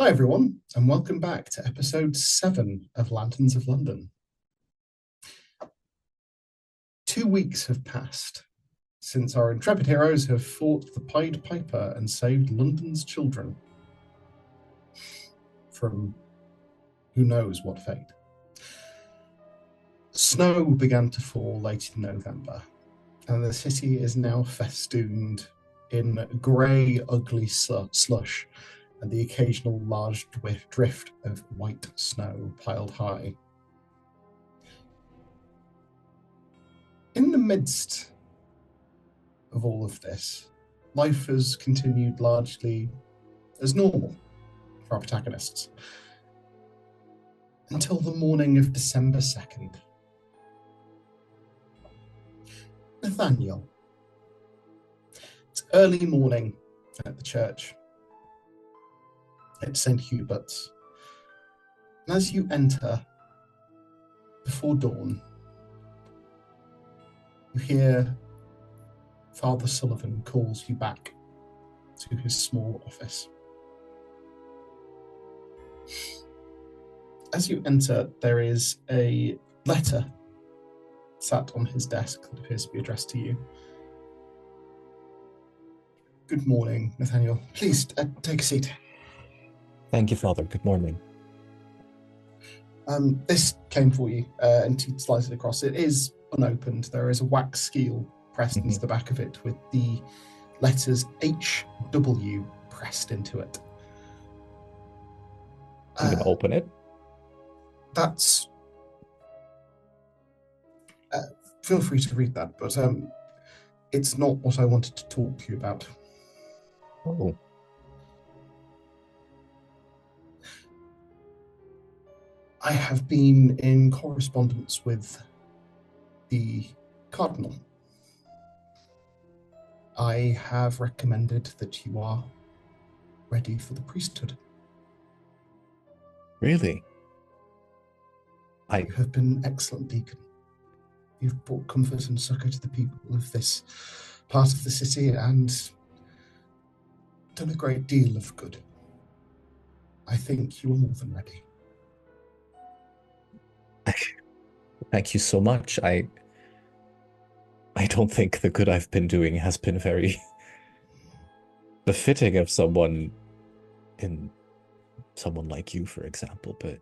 Hi, everyone, and welcome back to episode 7 of Lanterns of London. 2 weeks have passed since our intrepid heroes have fought the Pied Piper and saved London's children from who knows what fate. Snow began to fall late in November, and the city is now festooned in grey, ugly slush and the occasional large drift of white snow piled high. In the midst of all of this, life has continued largely as normal for our protagonists until the morning of December 2nd. Nathaniel. It's early morning at the church at St. Hubert's. And as you enter before dawn, you hear Father Sullivan calls you back to his small office. As you enter, there is a letter sat on his desk that appears to be addressed to you. Good morning, Nathaniel. Please take a seat. Thank you, Father. Good morning. This came for you, and he slides it across. It is unopened. There is a wax seal pressed into the back of it with the letters HW pressed into it. I'm going to open it. That's... feel free to read that, but it's not what I wanted to talk to you about. Oh. I have been in correspondence with the Cardinal. I have recommended that you are ready for the priesthood. Really? You have been an excellent deacon. You've brought comfort and succor to the people of this part of the city and done a great deal of good. I think you are more than ready. Thank you so much. I don't think the good I've been doing has been very befitting of someone like you, for example, but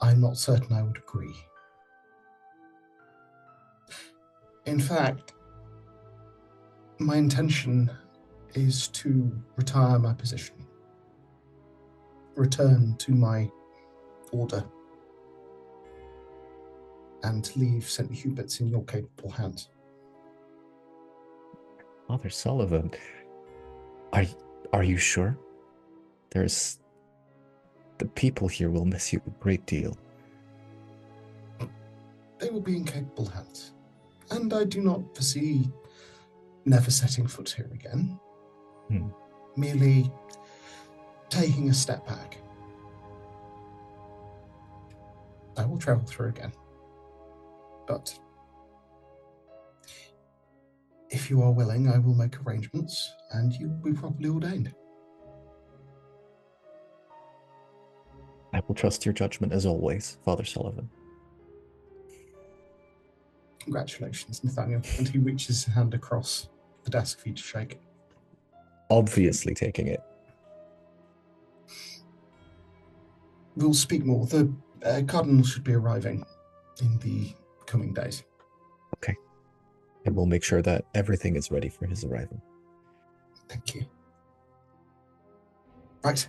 I'm not certain I would agree. In fact, my intention is to retire my position, return to my order, and leave St. Hubert's in your capable hands. Father Sullivan, are you sure? The people here will miss you a great deal. They will be in capable hands, and I do not foresee never setting foot here again. Merely taking a step back. I will travel through again. But if you are willing, I will make arrangements and you will be properly ordained. I will trust your judgment as always, Father Sullivan. Congratulations, Nathaniel. And he reaches his hand across the desk for you to shake. Obviously taking it. We'll speak more. The Cardinal should be arriving in the coming days. Okay. And we'll make sure that everything is ready for his arrival. Thank you. Right.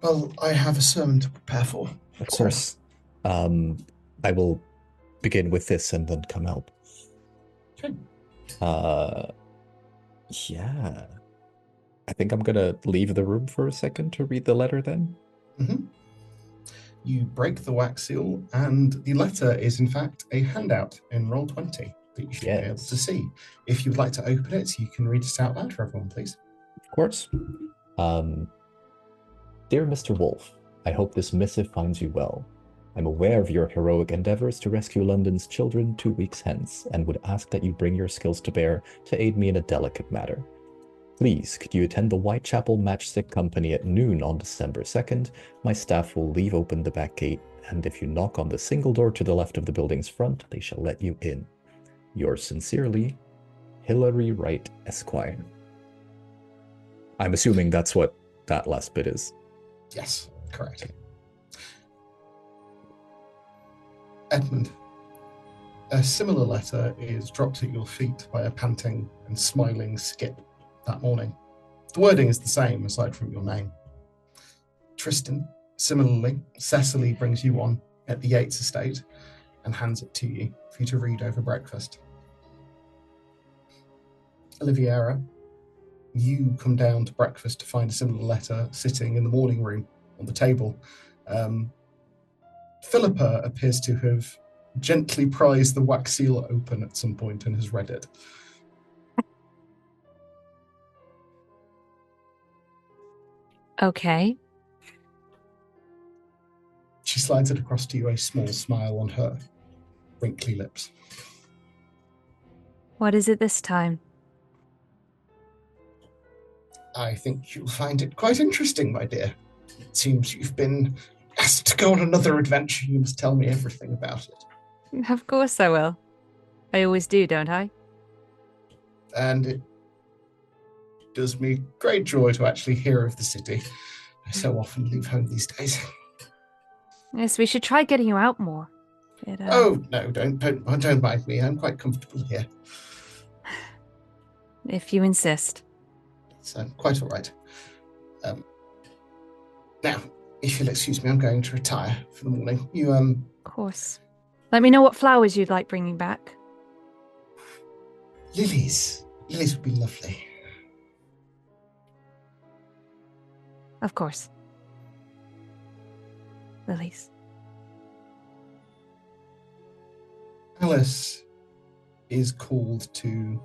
Well, I have a sermon to prepare for. Of course. I will begin with this and then come help. Okay. Yeah. I think I'm gonna leave the room for a second to read the letter then. Mm-hmm. You break the wax seal, and the letter is in fact a handout in Roll20 that you should be able to see. If you would like to open it, you can read it out loud for everyone, please. Of course. Dear Mr. Wolf, I hope this missive finds you well. I'm aware of your heroic endeavors to rescue London's children 2 weeks hence, and would ask that you bring your skills to bear to aid me in a delicate matter. Please, could you attend the Whitechapel Matchstick Company at noon on December 2nd? My staff will leave open the back gate, and if you knock on the single door to the left of the building's front, they shall let you in. Yours sincerely, Hilary Wright, Esquire. I'm assuming that's what that last bit is. Yes, correct. Edmund, a similar letter is dropped at your feet by a panting and smiling Skip that morning. The wording is the same, aside from your name. Tristan, similarly, Cecily brings you one at the Yates estate and hands it to you for you to read over breakfast. Oliviera, you come down to breakfast to find a similar letter sitting in the morning room on the table. Philippa appears to have gently prized the wax seal open at some point and has read it. Okay. She slides it across to you, a small smile on her wrinkly lips. What is it this time? I think you'll find it quite interesting, my dear. It seems you've been asked to go on another adventure. You must tell me everything about it. Of course I will. I always do, don't I? And it does me great joy to actually hear of the city. I so often leave home these days. Yes, we should try getting you out more. Oh, no, don't mind me. I'm quite comfortable here. If you insist. It's quite all right. Now, if you'll excuse me, I'm going to retire for the morning. You, Of course. Let me know what flowers you'd like bringing back. Lilies. Lilies would be lovely. Of course. Lilies. Alice is called to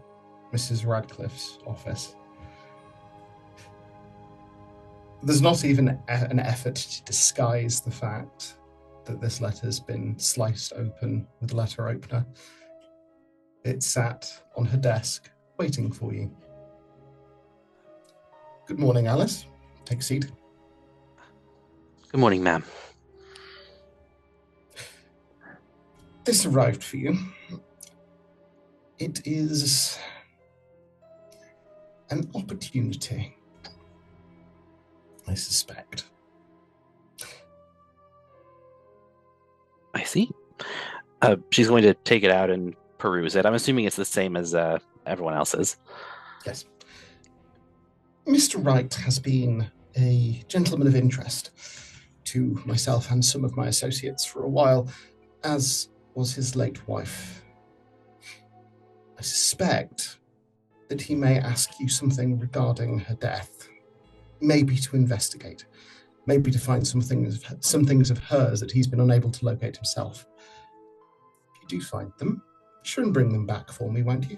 Mrs. Radcliffe's office. There's not even an effort to disguise the fact that this letter's been sliced open with a letter opener. It's sat on her desk, waiting for you. Good morning, Alice. Take a seat. Good morning, ma'am. This arrived for you. It is an opportunity, I suspect. I see. She's going to take it out and peruse it. I'm assuming it's the same as everyone else's. Yes. Mr. Wright has been a gentleman of interest to myself and some of my associates for a while, as was his late wife. I suspect that he may ask you something regarding her death, maybe to investigate, maybe to find some things of hers that he's been unable to locate himself. If you do find them, be sure and bring them back for me, won't you?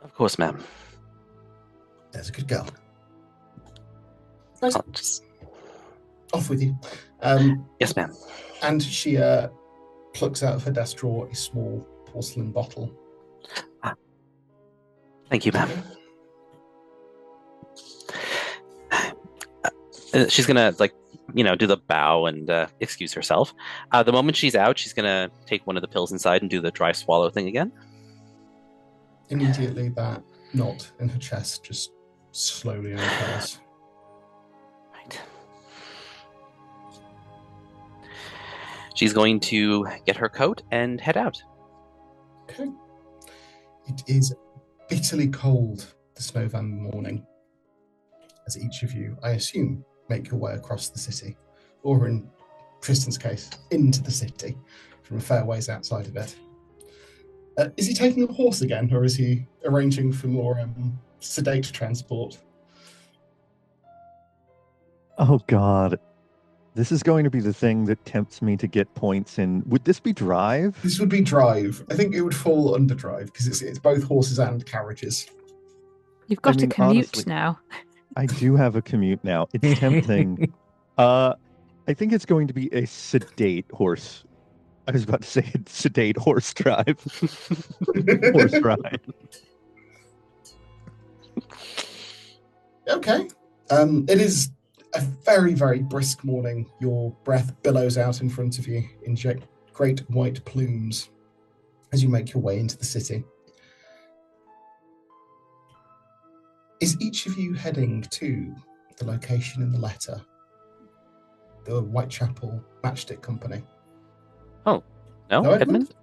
Of course, ma'am. There's a good girl. Right. I'll just... Off with you. Yes, ma'am. And she plucks out of her desk drawer a small porcelain bottle. Thank you, ma'am. She's gonna, do the bow and excuse herself. The moment she's out, she's gonna take one of the pills inside and do the dry swallow thing again. Immediately, that knot in her chest just slowly uncurls. Right. She's going to get her coat and head out. Okay. It is bitterly cold this November morning, as each of you, I assume, make your way across the city, or in Tristan's case, into the city, from a fair ways outside of it. Is he taking a horse again, or is he arranging for more sedate transport? Oh, God. This is going to be the thing that tempts me to get points in. Would this be drive? This would be drive. I think it would fall under drive, because it's both horses and carriages. You've got a commute honestly, now. I do have a commute now. It's tempting. I think it's going to be a sedate horse. I was about to say sedate horse drive. Horse ride. Okay. It is a very, very brisk morning. Your breath billows out in front of you in great white plumes as you make your way into the city. Is each of you heading to the location in the letter? The Whitechapel Matchstick Company? Oh, no, Edmund?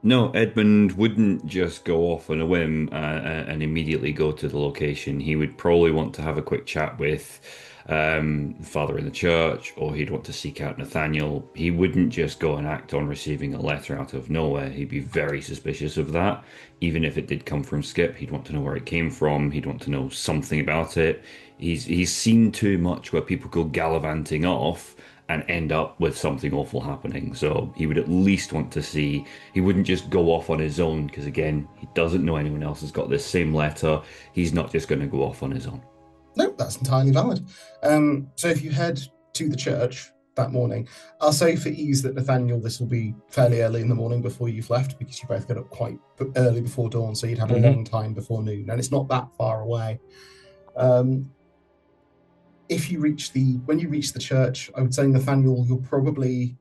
No, Edmund wouldn't just go off on a whim and immediately go to the location. He would probably want to have a quick chat with the father in the church, or he'd want to seek out Nathaniel. He wouldn't just go and act on receiving a letter out of nowhere. He'd be very suspicious of that. Even if it did come from Skip, he'd want to know where it came from. He'd want to know something about it. He's seen too much where people go gallivanting off and end up with something awful happening. So he would at least want to see, he wouldn't just go off on his own, because again, he doesn't know anyone else has got this same letter. He's not just going to go off on his own. No, that's entirely valid. So if you head to the church that morning, I'll say for ease that Nathaniel, this will be fairly early in the morning before you've left, because you both get up quite early before dawn, so you'd have a long time before noon, and it's not that far away. If you when you reach the church, I would say, Nathaniel, you're probably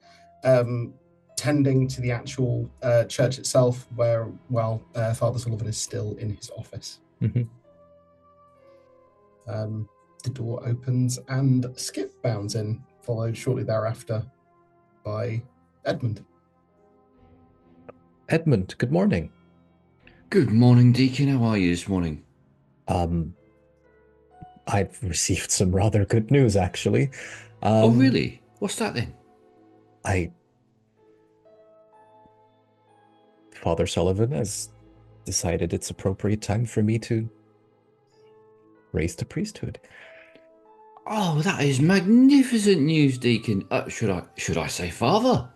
tending to the actual church itself, where, Father Sullivan is still in his office. Mm-hmm. The door opens and Skip bounds in, followed shortly thereafter by Edmund. Edmund, good morning. Good morning, Deacon. How are you this morning? I've received some rather good news, actually. Oh, really? What's that then? Father Sullivan has decided it's appropriate time for me to raise to priesthood. Oh, that is magnificent news, Deacon. Should I say Father?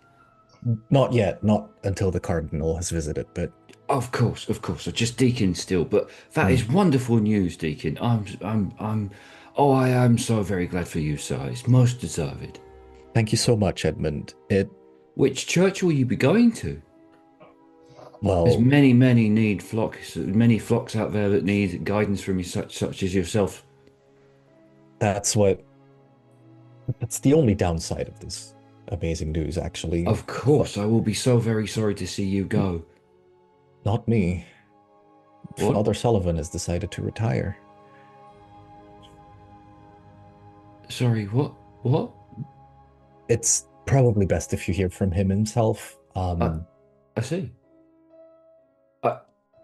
Not yet, not until the Cardinal has visited, but... Of course, so just Deacon still, but that is wonderful news, Deacon. I am so very glad for you, sir. It's most deserved. Thank you so much, Edmund. Which church will you be going to? Well... There's many flocks out there that need guidance from you, such as yourself. That's the only downside of this amazing news, actually. Of course, I will be so very sorry to see you go. Not me. What? Father Sullivan has decided to retire. Sorry, what? It's probably best if you hear from him himself. I see.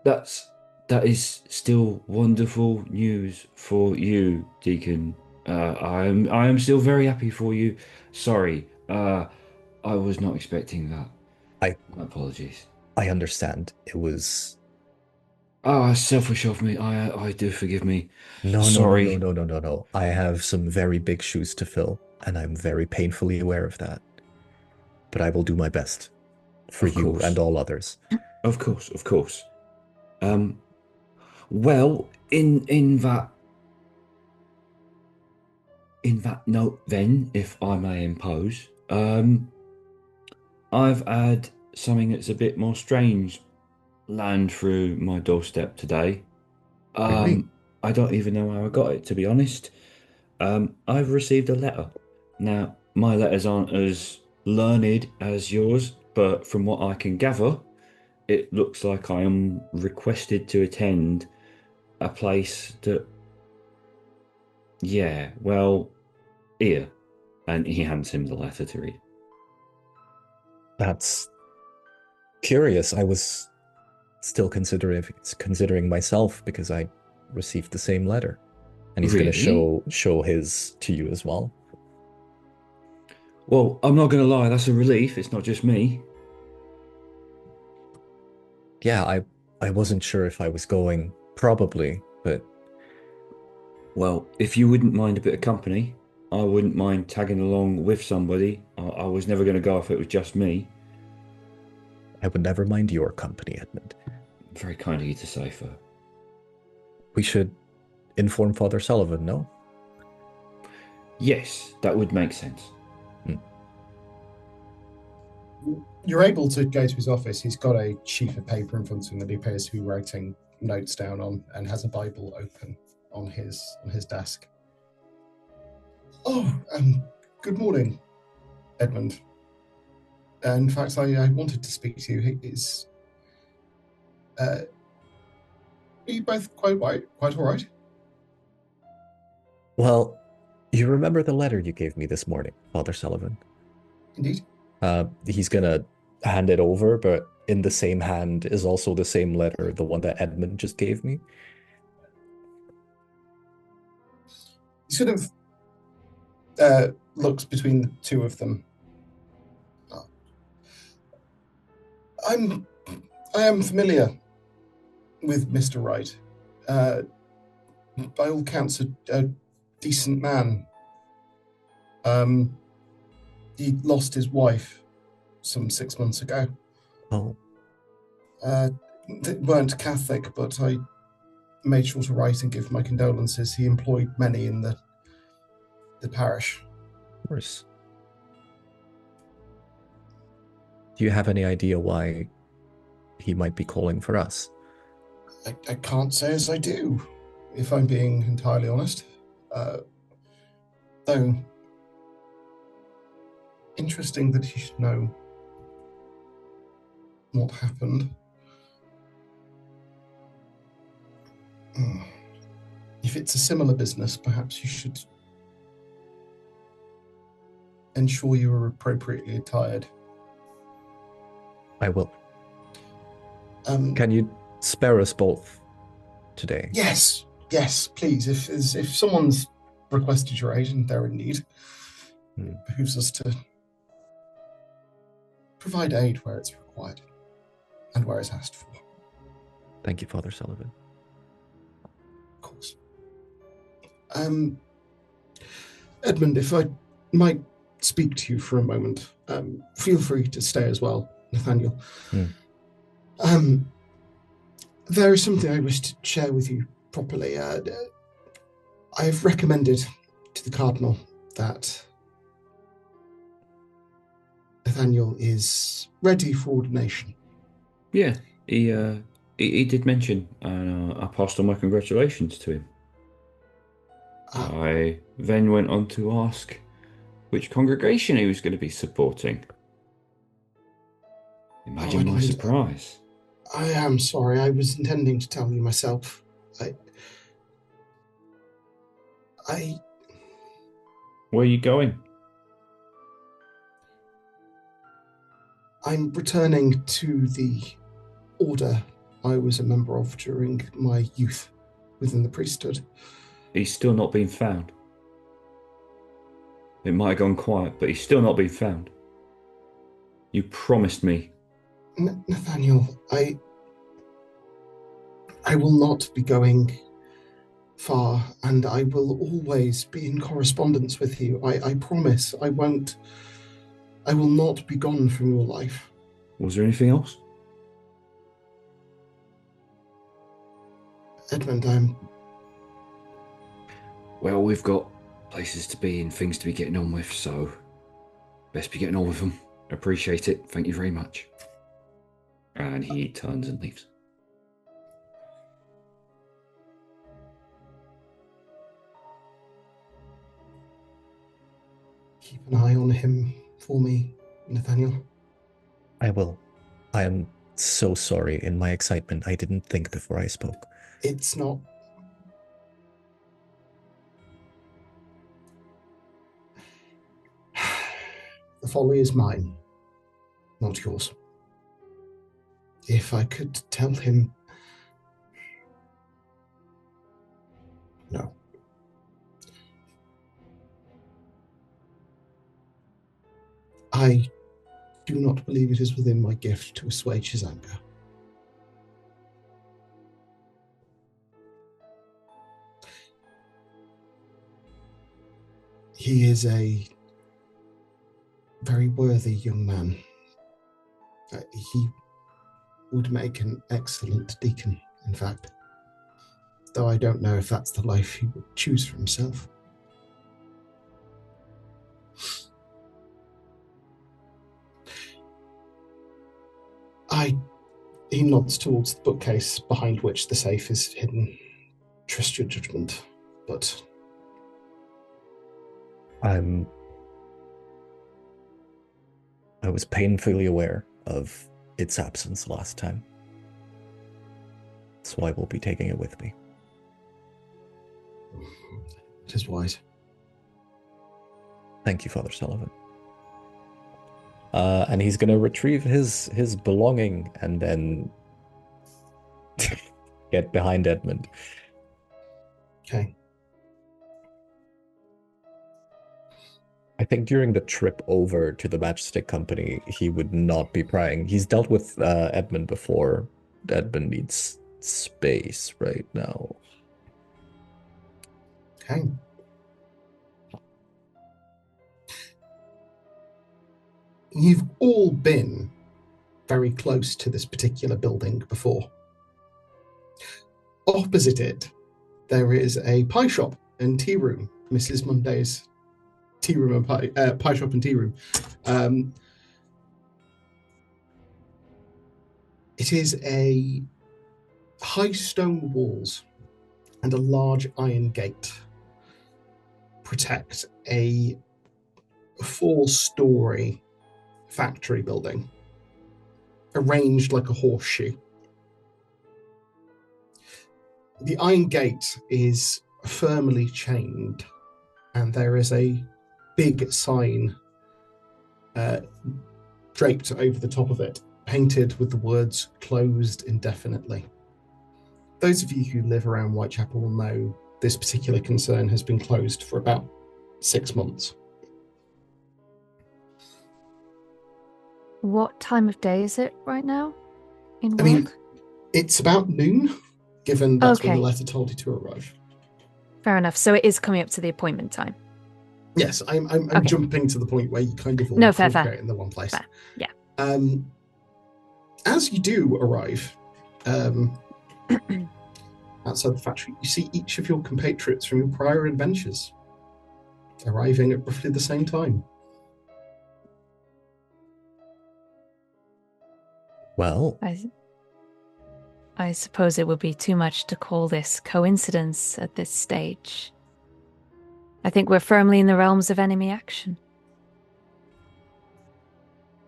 That is still wonderful news for you, Deacon. I am still very happy for you. Sorry, I was not expecting that. My apologies. I understand. It was... Oh, selfish of me. I do, forgive me. No. Sorry. I have some very big shoes to fill, and I'm very painfully aware of that. But I will do my best for you and all others. Of course. Well, in that note, then, if I may impose, I've had something that's a bit more strange land through my doorstep today. Really? I don't even know how I got it, to be honest. I've received a letter. Now, my letters aren't as learned as yours, but from what I can gather, it looks like I am requested to attend a place that... Yeah, well, here. And he hands him the letter to read. That's curious. I was still considering myself, because I received the same letter. And he's going to show his to you as well. Well, I'm not going to lie, that's a relief. It's not just me. Yeah, I wasn't sure if I was going, probably, but... Well, if you wouldn't mind a bit of company, I wouldn't mind tagging along with somebody. I was never going to go if it was just me. I would never mind your company, Edmund. Very kind of you to say, sir. We should inform Father Sullivan, no? Yes, that would make sense. You're able to go to his office. He's got a sheet of paper in front of him that he appears to be writing notes down on, and has a Bible open. on his desk. Oh, good morning, Edmund. In fact, I wanted to speak to you. Are you both quite all right? Well, you remember the letter you gave me this morning, Father Sullivan? Indeed. He's gonna hand it over, but in the same hand is also the same letter, the one that Edmund just gave me. He sort of looks between the two of them. I am familiar with Mr. Wright. By all counts, a decent man. He lost his wife some 6 months ago. Oh. They weren't Catholic, but I made sure to write and give my condolences. He employed many in the parish. Of course. Do you have any idea why he might be calling for us? I can't say as I do, if I'm being entirely honest. Though, interesting that he should know what happened. If it's a similar business, perhaps you should ensure you are appropriately attired. I will. Can you spare us both today? Yes, please. If someone's requested your aid and they're in need, it behooves us to provide aid where it's required and where it's asked for. Thank you, Father Sullivan. Of course. Edmund, if I might speak to you for a moment, feel free to stay as well, Nathaniel. There is something I wish to share with you properly. I have recommended to the Cardinal that Nathaniel is ready for ordination. Yeah, he did mention, and I passed on my congratulations to him. I then went on to ask which congregation he was going to be supporting. Imagine my surprise. I am sorry, I was intending to tell you myself. Where are you going? I'm returning to the order I was a member of during my youth within the priesthood. He's still not been found. It might have gone quiet, but he's still not been found. You promised me. Nathaniel, I will not be going far, and I will always be in correspondence with you. I promise I will not be gone from your life. Was there anything else? Edmund, Well, we've got places to be and things to be getting on with, so best be getting on with them. Appreciate it. Thank you very much. And he turns and leaves. Keep an eye on him for me, Nathaniel. I will. I am so sorry. In my excitement, I didn't think before I spoke. It's not... The folly is mine, not yours. If I could tell him... No. I do not believe it is within my gift to assuage his anger. He is a very worthy young man. He would make an excellent deacon, in fact. Though I don't know if that's the life he would choose for himself. He nods towards the bookcase behind which the safe is hidden. trust your judgment, but I was painfully aware of its absence last time. That's why we'll be taking it with me. it is wise. Thank you, Father Sullivan. And he's going to retrieve his belonging and then get behind Edmund. Okay. I think during the trip over to the Matchstick Company, he would not be prying. He's dealt with Edmund before. Edmund needs space right now. Okay. You've all been very close to this particular building before. Opposite it, there is a pie shop and tea room, Mrs. Monday's tea room and pie shop and tea room. It is a high stone walls and a large iron gate protect a 4-story factory building arranged like a horseshoe. The iron gate is firmly chained, and there is a big sign draped over the top of it, painted with the words "closed indefinitely." Those of you who live around Whitechapel will know this particular concern has been closed for about 6 months. What time of day is it right now? I mean, it's about noon, given that's when Okay. the letter told you to arrive. Fair enough. So it is coming up to the appointment time. Yes, I'm Okay. jumping to the point where you kind of all No, fair. congregate in the one place. Fair, yeah. As you do arrive outside the factory, you see each of your compatriots from your prior adventures arriving at roughly the same time. Well, I suppose it would be too much to call this coincidence at this stage. I think we're firmly in the realms of enemy action.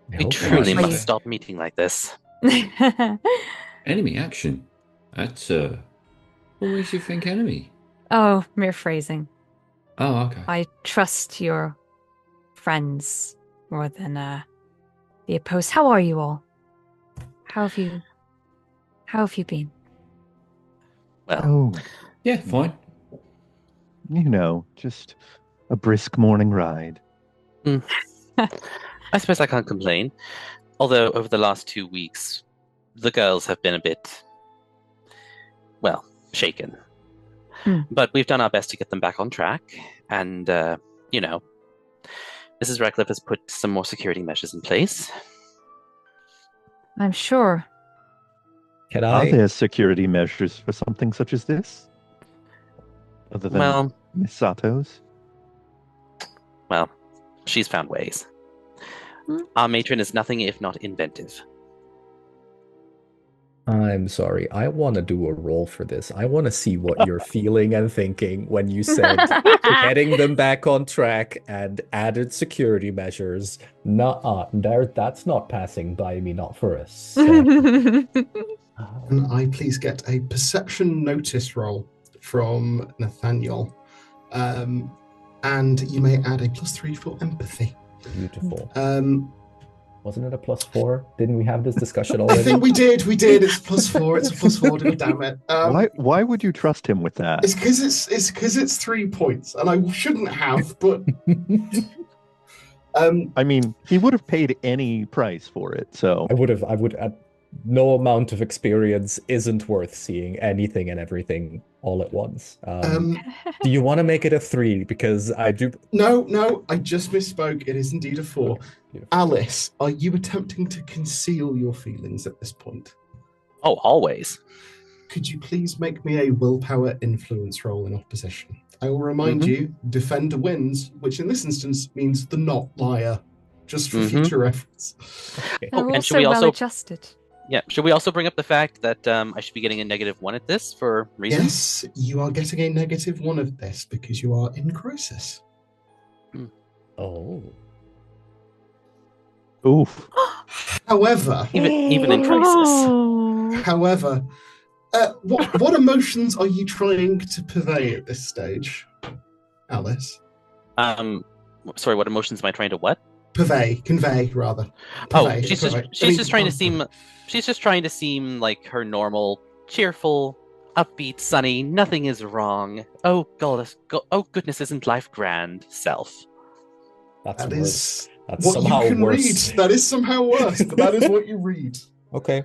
We okay. truly Are must you- stop meeting like this. Enemy action. That's what makes you think enemy? Oh, mere phrasing. Oh, okay. I trust your friends more than the opposed. How are you all? How have you been? Well, Oh, Yeah, fine. just a brisk morning ride. I suppose I can't complain. Although over the last 2 weeks, the girls have been a bit, well, shaken. But we've done our best to get them back on track. And, Mrs. Radcliffe has put some more security measures in place. I'm sure. Can Are I? there security measures for something such as this? Other than Well, Miss Sato's? she's found ways. Hmm. Our matron is nothing if not inventive. I'm sorry. I want to do a roll for this. I want to see what you're feeling and thinking when you said getting them back on track and added security measures. Nuh-uh. That's not passing by me, not for a second. Can I please get a perception notice roll from Nathaniel? And you may add a +3 for empathy. Beautiful. Wasn't it a +4? Didn't we have this discussion I already? think we did. It's +4. It's a +4. Damn it. Why would you trust him with that? It's because it's 3 points, and I shouldn't have. But I mean, he would have paid any price for it. So I would. No amount of experience isn't worth seeing anything and everything all at once. Do you want to make it a 3? Because I do. No, I just misspoke. It is indeed a 4. Okay, beautiful. Alice, are you attempting to conceal your feelings at this point? Oh, always. Could you please make me a willpower influence roll in opposition? I will remind you, defender wins, which in this instance means the not liar, just for future reference. They're and also should we well also adjusted. Yeah. Should we also bring up the fact that I should be getting a -1 at this for reasons? Yes, you are getting a -1 of this because you are in crisis. Oh. Oof. However, Even in crisis. However, what emotions are you trying to purvey at this stage, Alice? Sorry, what emotions am I trying to what? Convey rather. Purvey, she's just trying to seem like her normal, cheerful, upbeat, sunny, nothing is wrong. Oh goodness, isn't life grand self. That's That worse. is That's what somehow you can worse. read. That is somehow worse, but that is what you read. Okay,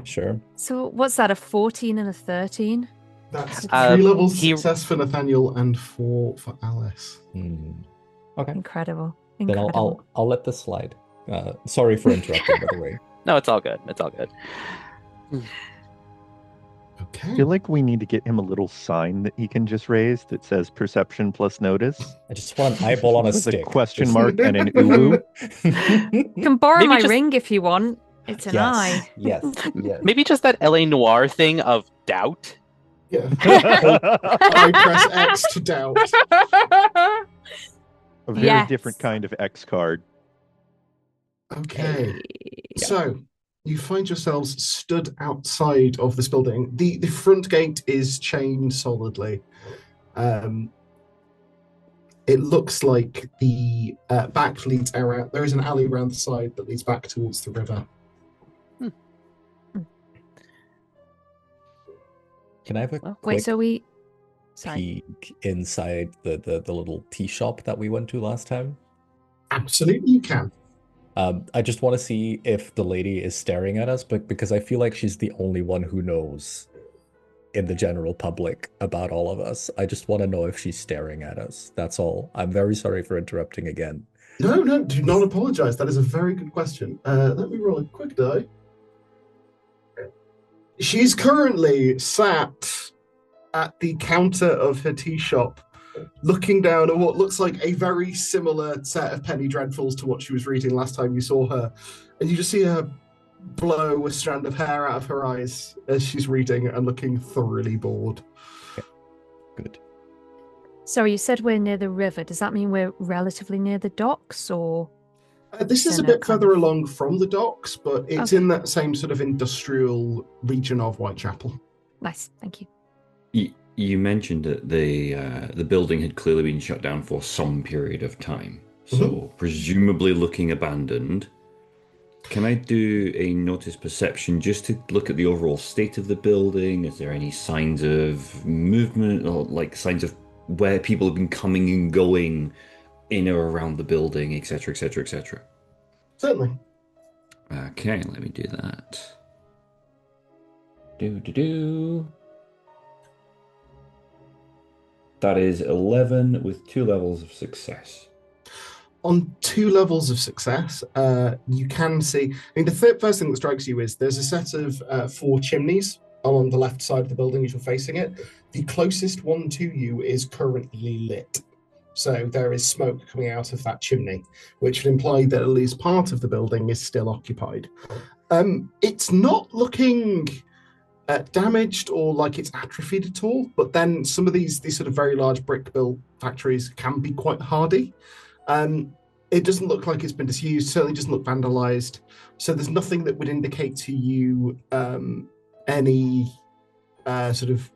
sure. So what's that, a 14 and a 13? That's 3 levels of success for Nathaniel and 4 for Alice. Okay. Incredible. Then I'll let this slide. Sorry for interrupting, by the way. No, it's all good. It's all good. Okay. I feel like we need to get him a little sign that he can just raise that says perception plus notice. I just want an eyeball on a With stick. a question mark and an ulu. You can borrow Maybe my just- ring if you want. It's an eye. Yes. Maybe just that LA Noir thing of doubt. Yeah. I press X to doubt. A very Yes. different kind of X card. Okay. So you find yourselves stood outside of this building. The front gate is chained solidly. It looks like the back leads around. There is an alley around the side that leads back towards the river. Can I have a quick Wait, so we... Sorry. peek inside the little tea shop that we went to last time? Absolutely, you can. I just want to see if the lady is staring at us, but because I feel like she's the only one who knows in the general public about all of us. I just want to know if she's staring at us. That's all. I'm very sorry for interrupting again. No, do not apologize. That is a very good question. Let me roll a quick die. She's currently sat at the counter of her tea shop, looking down at what looks like a very similar set of Penny Dreadfuls to what she was reading last time you saw her. And you just see her blow a strand of hair out of her eyes as she's reading and looking thoroughly bored. Okay. Good. Sorry, you said we're near the river. Does that mean we're relatively near the docks, or...? This is a bit further along from the docks, but it's in that same sort of industrial region of Whitechapel. Nice, thank you. You mentioned that the building had clearly been shut down for some period of time, so presumably looking abandoned. Can I do a notice perception just to look at the overall state of the building? Is there any signs of movement or like signs of where people have been coming and going in or around the building, etc., etc., etc.? Certainly. Okay, let me do that. That is 11 with 2 levels of success. On 2 levels of success, you can see... I mean, the first thing that strikes you is there's a set of 4 chimneys along the left side of the building as you're facing it. The closest one to you is currently lit. So there is smoke coming out of that chimney, which would imply that at least part of the building is still occupied. It's not looking damaged or like it's atrophied at all, but then some of these sort of very large brick-built factories can be quite hardy. It doesn't look like it's been disused, certainly doesn't look vandalized. So there's nothing that would indicate to you any sort of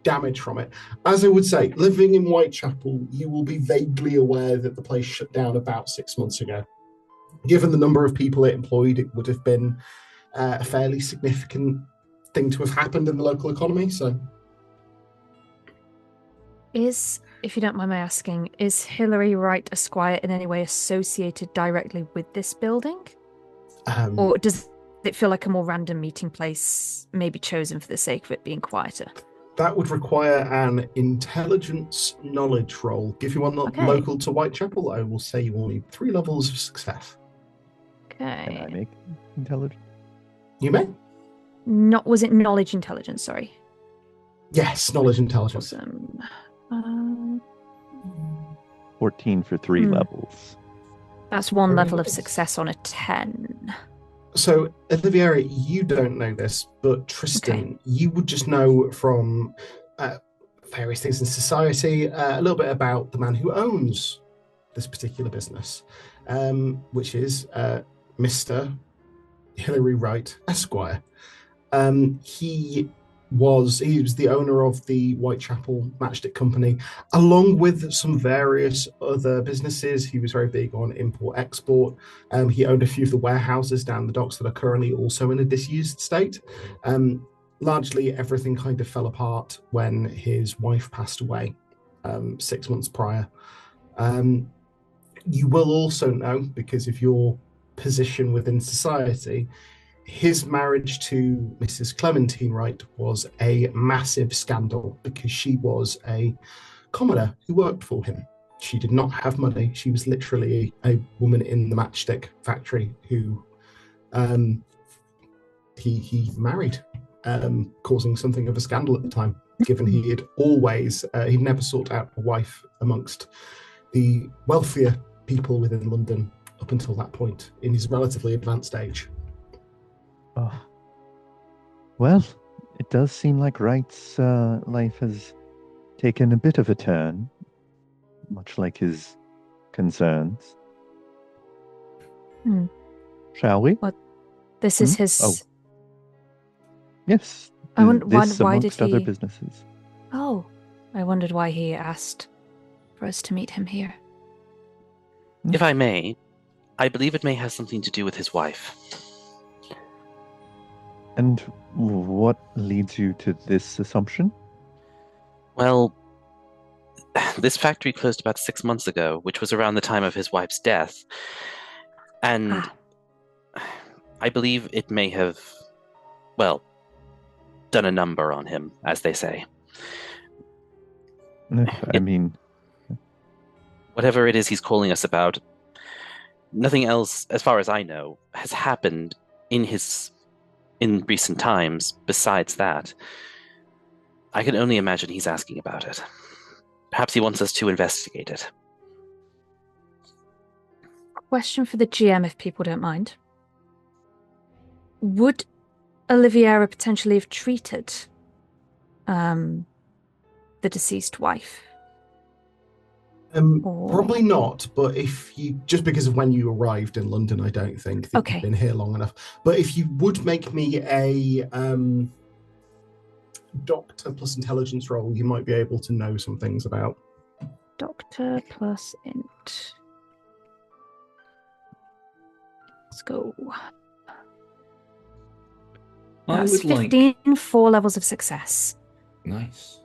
damage from it. As I would say, living in Whitechapel, you will be vaguely aware that the place shut down about 6 months ago. Given the number of people it employed, it would have been a fairly significant thing to have happened in the local economy. So, if you don't mind my asking, is Hilary Wright Esquire in any way associated directly with this building? Or does it feel like a more random meeting place, maybe chosen for the sake of it being quieter? That would require an intelligence knowledge roll. Give you one local to Whitechapel, I will say you will need 3 levels of success. Okay. Can I make intelligence? You may. Was it knowledge intelligence? Sorry. Yes, knowledge intelligence. Awesome. 14 for 3 levels. That's 1 level of success on a 10. So, Oliviera, you don't know this, but Tristan, you would just know from various things in society a little bit about the man who owns this particular business, which is Mr. Hilary Wright, Esquire. He was the owner of the Whitechapel Matchstick Company, along with some various other businesses. He was very big on import-export. He owned a few of the warehouses down the docks that are currently also in a disused state. Largely, everything kind of fell apart when his wife passed away 6 months prior. You will also know, because of your position within society, his marriage to Mrs. Clementine Wright was a massive scandal because she was a commoner who worked for him. She did not have money. She was literally a woman in the matchstick factory who he married, causing something of a scandal at the time, given he'd never sought out a wife amongst the wealthier people within London up until that point in his relatively advanced age. Oh. Well, it does seem like Wright's life has taken a bit of a turn, much like his concerns. Shall we? What? This is his... Oh. Yes. Why did he... other businesses. Oh, I wondered why he asked for us to meet him here. If I may, I believe it may have something to do with his wife. And what leads you to this assumption? Well, this factory closed about 6 months ago, which was around the time of his wife's death. And I believe it may have, well, done a number on him, as they say. I mean... Whatever it is he's calling us about, nothing else, as far as I know, has happened in recent times besides that. I can only imagine he's asking about it. Perhaps he wants us to investigate it. Question for the GM, if people don't mind. Would Oliviera potentially have treated the deceased wife? Probably not, but if you, just because of when you arrived in London, I don't think that you've been here long enough. But if you would make me a doctor plus intelligence roll, you might be able to know some things about. Doctor plus int. Let's go. That's 15, 4 levels of success. Nice.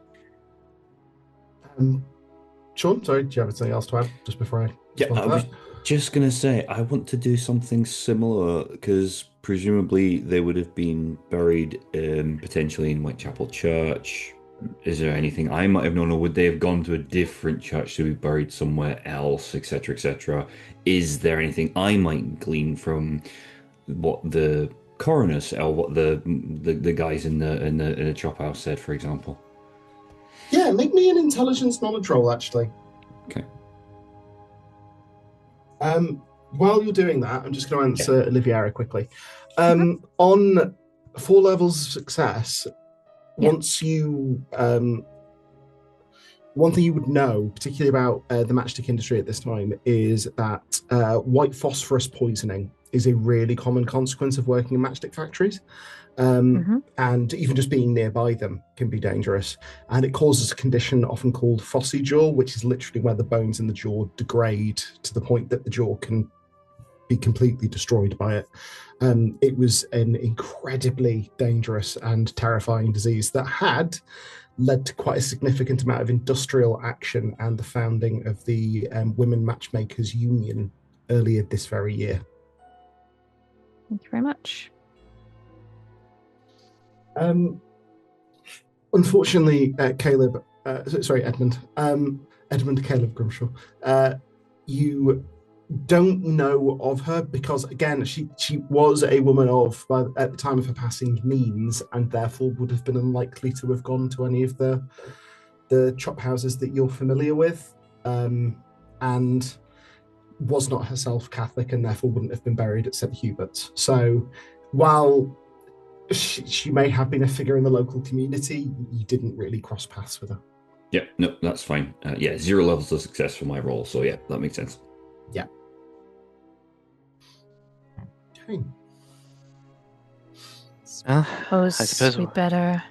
Sean, sorry, do you have anything else to add just before I... Yeah, I was just going to say, I want to do something similar, because presumably they would have been buried potentially in Whitechapel Church. Is there anything I might have known, or would they have gone to a different church to be buried somewhere else, etc., etc.? Is there anything I might glean from what the coroner said, or what the guys in the chop house said, for example? Yeah, make me an intelligence knowledge roll, actually. Okay. While you're doing that, I'm just going to answer Oliviera quickly. On 4 levels of success, once you... one thing you would know, particularly about the matchstick industry at this time, is that white phosphorus poisoning is a really common consequence of working in matchstick factories. And even just being nearby them can be dangerous. And it causes a condition often called phossy jaw, which is literally where the bones in the jaw degrade to the point that the jaw can be completely destroyed by it. It was an incredibly dangerous and terrifying disease that had led to quite a significant amount of industrial action and the founding of the Women Matchmakers Union earlier this very year. Thank you very much. Unfortunately, Edmund Caleb Grimshaw, you don't know of her because, again, she was a woman of, at the time of her passing, means, and therefore would have been unlikely to have gone to any of the chop houses that you're familiar with. And was not herself Catholic and therefore wouldn't have been buried at St. Hubert's. So while she may have been a figure in the local community, you didn't really cross paths with her. Yeah, no, that's fine. 0 levels of success for my roll, so yeah, that makes sense. Yeah. Okay. I suppose we better.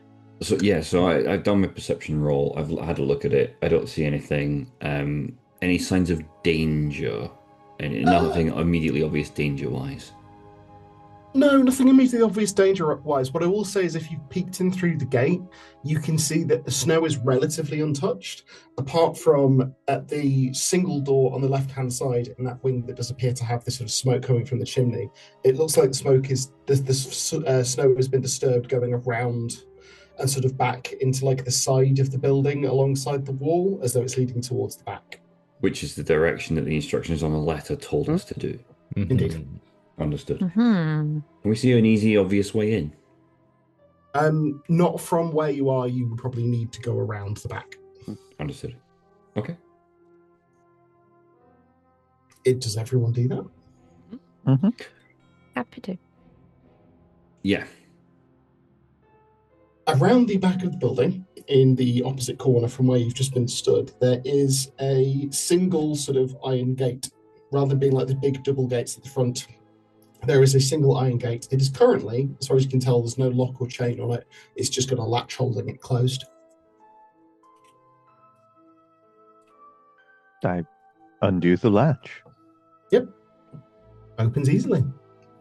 So yeah, so I've done my perception roll. I've had a look at it. I don't see anything. Any signs of danger? And nothing immediately obvious danger-wise. No, nothing immediately obvious danger-wise. What I will say is if you've peeked in through the gate, you can see that the snow is relatively untouched, apart from at the single door on the left-hand side in that wing that does appear to have this sort of smoke coming from the chimney. It looks like the smoke is, the snow has been disturbed going around and sort of back into like the side of the building alongside the wall, as though it's leading towards the back. Which is the direction that the instructions on the letter told us to do. Indeed. Understood. Mm-hmm. Can we see an easy, obvious way in? Not from where you are. You would probably need to go around the back. Understood. Okay. Does everyone do that? Mm-hmm. Happy to. Yeah. Around the back of the building, in the opposite corner from where you've just been stood, there is a single sort of iron gate. Rather than being like the big double gates at the front, there is a single iron gate. It is currently, as far as you can tell, there's no lock or chain on it. It's just got a latch holding it closed. I undo the latch. Yep. Opens easily.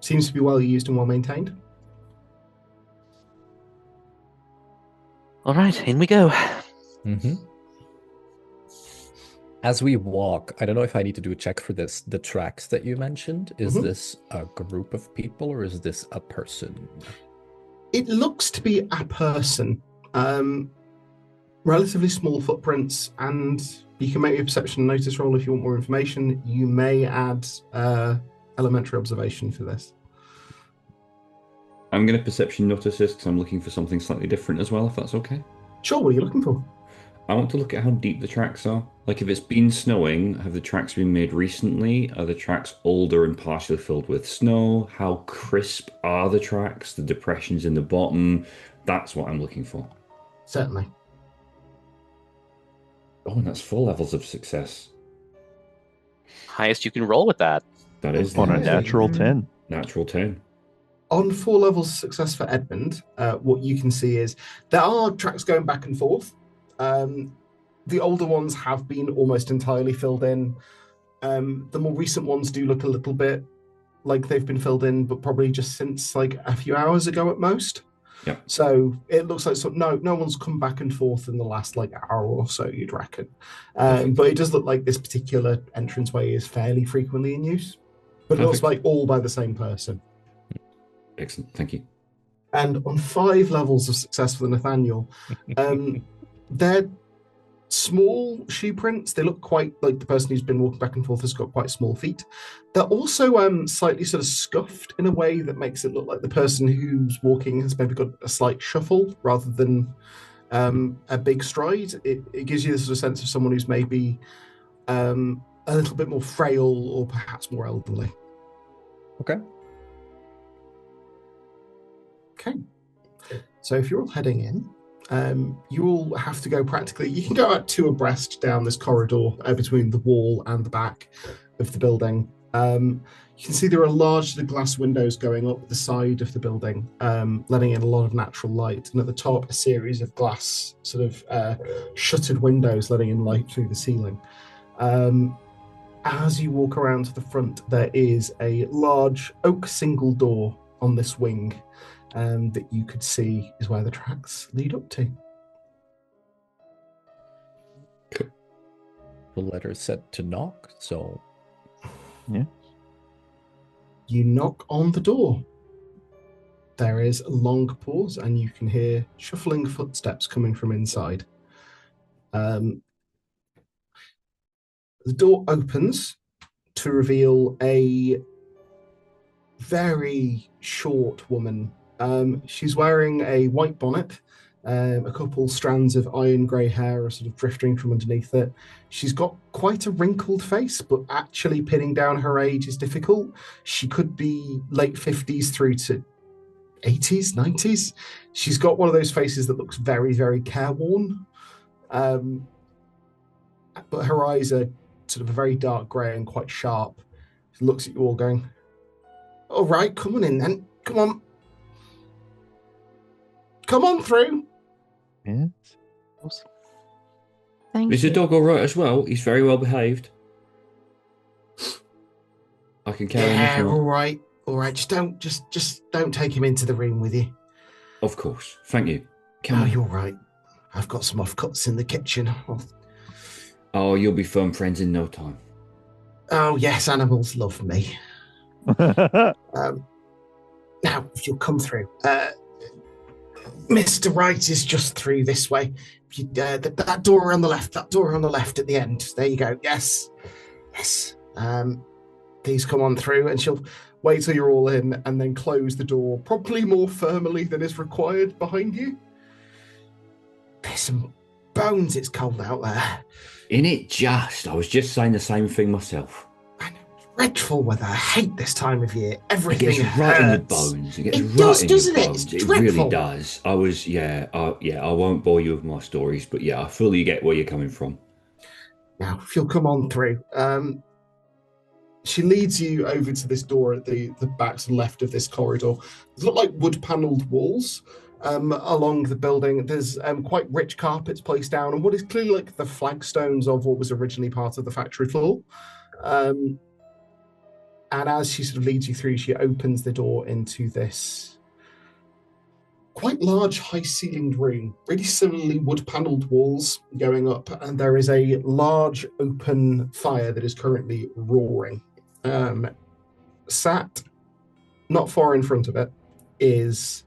Seems to be well used and well maintained. All right, in we go. Mm-hmm. As we walk, I don't know if I need to do a check for this. The tracks that you mentioned, is this a group of people or is this a person? It looks to be a person. Relatively small footprints, and you can make a perception and notice roll if you want more information. You may add elementary observation for this. I'm going to perception notice this because I'm looking for something slightly different as well, if that's okay. Sure, what are you looking for? I want to look at how deep the tracks are. Like, if it's been snowing, have the tracks been made recently? Are the tracks older and partially filled with snow? How crisp are the tracks? The depressions in the bottom? That's what I'm looking for. Certainly. Oh, and that's 4 levels of success. Highest you can roll with that. That is On a the natural 10. natural 10. On 4 levels of success for Edmund, what you can see is there are tracks going back and forth. The older ones have been almost entirely filled in. The more recent ones do look a little bit like they've been filled in, but probably just since like a few hours ago at most. Yeah. So it looks like no one's come back and forth in the last like hour or so, you'd reckon. But it does look like this particular entranceway is fairly frequently in use. But it looks like all by the same person. Excellent, thank you. And on 5 levels of success for the Nathaniel, they're small shoe prints. They look quite like the person who's been walking back and forth has got quite small feet. They're also slightly sort of scuffed in a way that makes it look like the person who's walking has maybe got a slight shuffle rather than a big stride. It gives you this sort of sense of someone who's maybe a little bit more frail or perhaps more elderly. Okay. Okay. So if you're all heading in, you will have to go practically, you can go out 2 abreast down this corridor between the wall and the back of the building. You can see there are large glass windows going up the side of the building, letting in a lot of natural light. And at the top, a series of glass sort of shuttered windows letting in light through the ceiling. As you walk around to the front, there is a large oak single door on this wing. That you could see is where the tracks lead up to. The letter said to knock, so... Yeah. You knock on the door. There is a long pause, and you can hear shuffling footsteps coming from inside. The door opens to reveal a very short woman. She's wearing a white bonnet A couple strands of iron grey hair are sort of drifting from underneath it. She's got quite a wrinkled face, but actually pinning down her age is difficult. She could be late 50s through to 80s, 90s. She's got one of those faces that looks very, very careworn. But her eyes are sort of a very dark grey and quite sharp. She looks at you all going, all right, come on in then. Come on. Come on through. Yes. Thank Is you. the dog all right as well? He's very well behaved. I can carry him if you want. All right. All right. Just don't take him into the room with you. Of course. Thank you. Come on. You're right. I've got some offcuts in the kitchen. Oh, you'll be firm friends in no time. Oh, yes, animals love me. Now, if you'll come through. Mr. Wright is just through this way. That door on the left, at the end. There you go. Yes. Please come on through, and she'll wait till you're all in and then close the door, probably more firmly than is required behind you. There's some bones. It's cold out there. In it just. I was just saying the same thing myself. I know. Dreadful weather. I hate this time of year. Everything It gets hurts. right in your bones. It does, doesn't it? It's It dreadful. really does. I won't bore you with my stories, but yeah, I fully get where you're coming from. Now, if you'll come on through. She leads you over to this door at the back to the left of this corridor. It's not like wood-panelled walls along the building. There's quite rich carpets placed down on what is clearly like the flagstones of what was originally part of the factory floor. And as she sort of leads you through, she opens the door into this quite large, high-ceilinged room, really similarly wood-panelled walls going up, and there is a large open fire that is currently roaring. Sat not far in front of it is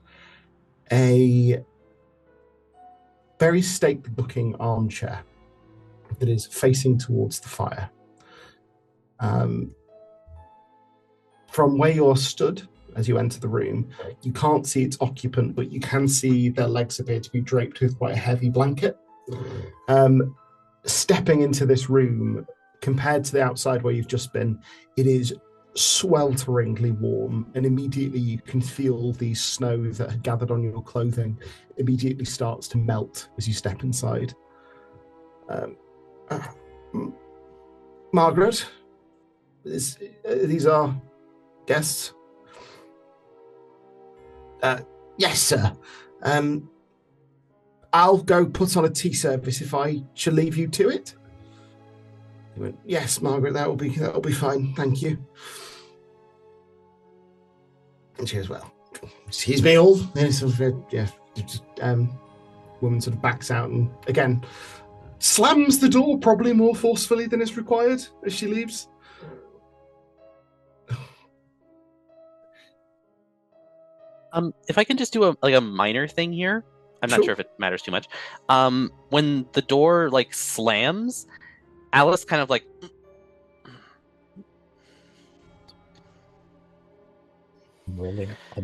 a very stately-looking armchair that is facing towards the fire. From where you're stood, as you enter the room, you can't see its occupant, but you can see their legs appear to be draped with quite a heavy blanket. Stepping into this room, compared to the outside where you've just been, it is swelteringly warm, and immediately you can feel the snow that had gathered on your clothing immediately starts to melt as you step inside. Margaret, these are guests? Yes, sir. I'll go put on a tea service if I shall leave you to it. He went, yes, Margaret, that'll be fine, thank you. And she goes, well, excuse me all. And sort of, woman sort of backs out and again slams the door probably more forcefully than is required as she leaves. If I can just do a minor thing here, I'm not sure if it matters too much. When the door slams, Alice kind of I'm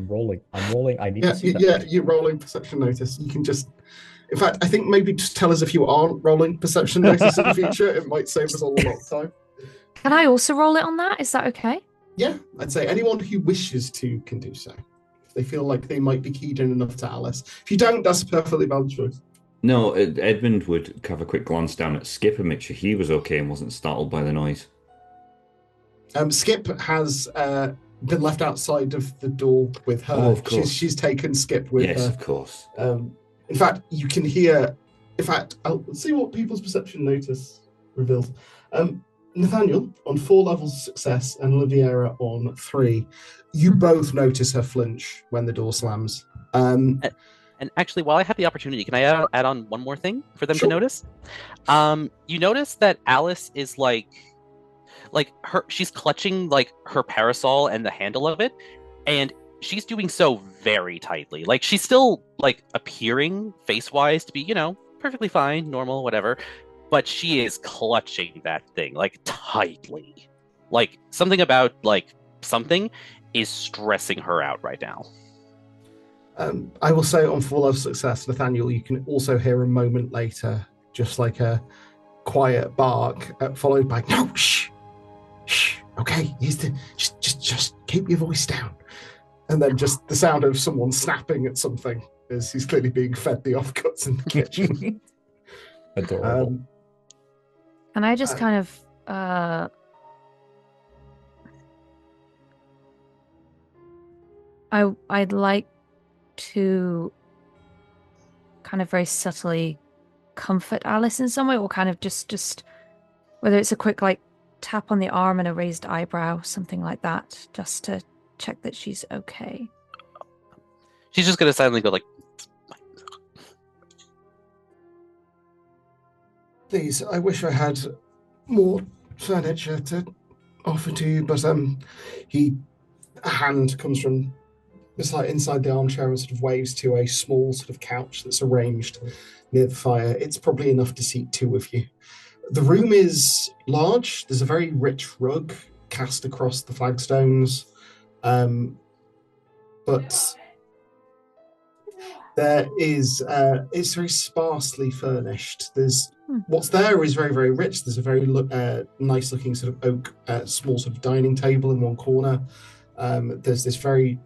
rolling. I need to see that. Yeah, you're rolling perception notice. You can just, in fact, I think maybe just tell us if you aren't rolling perception notice in the future. It might save us a lot of time. Can I also roll it on that? Is that okay? Yeah, I'd say anyone who wishes to can do so. If they feel like they might be keyed in enough to Alice. If you don't, that's a perfectly valid choice. No, Edmund would have a quick glance down at Skip and make sure he was okay and wasn't startled by the noise. Skip has been left outside of the door with her. Oh, of course. She's taken Skip with her. Yes, of course. In fact, you can hear... In fact, I'll see what people's perception notice reveals. Nathaniel, on 4 levels of success, and Oliviera on 3, you both notice her flinch when the door slams. And actually, while I have the opportunity, can I add on one more thing for them to notice? You notice that Alice is she's clutching her parasol and the handle of it, and she's doing so very tightly. She's still appearing face-wise to be, perfectly fine, normal, whatever, but she is clutching that thing tightly. Something about something is stressing her out right now. I will say on full of success, Nathaniel, you can also hear a moment later, just like a quiet bark, followed by no, shh, okay, just keep your voice down, and then just the sound of someone snapping at something as he's clearly being fed the offcuts in the kitchen. Adorable. Can I just kind of I'd like to kind of very subtly comfort Alice in some way, or kind of just whether it's a quick like tap on the arm and a raised eyebrow, something like that, just to check that she's okay. She's just gonna silently go like, Please, I wish I had more furniture to offer to you, but a hand comes from inside the armchair and sort of waves to a small sort of couch that's arranged near the fire. It's probably enough to seat two of you. The room is large. There's a very rich rug cast across the flagstones, but there is it's very sparsely furnished. There's what's there is very, very rich. There's a very nice looking sort of oak small sort of dining table in one corner. There's this very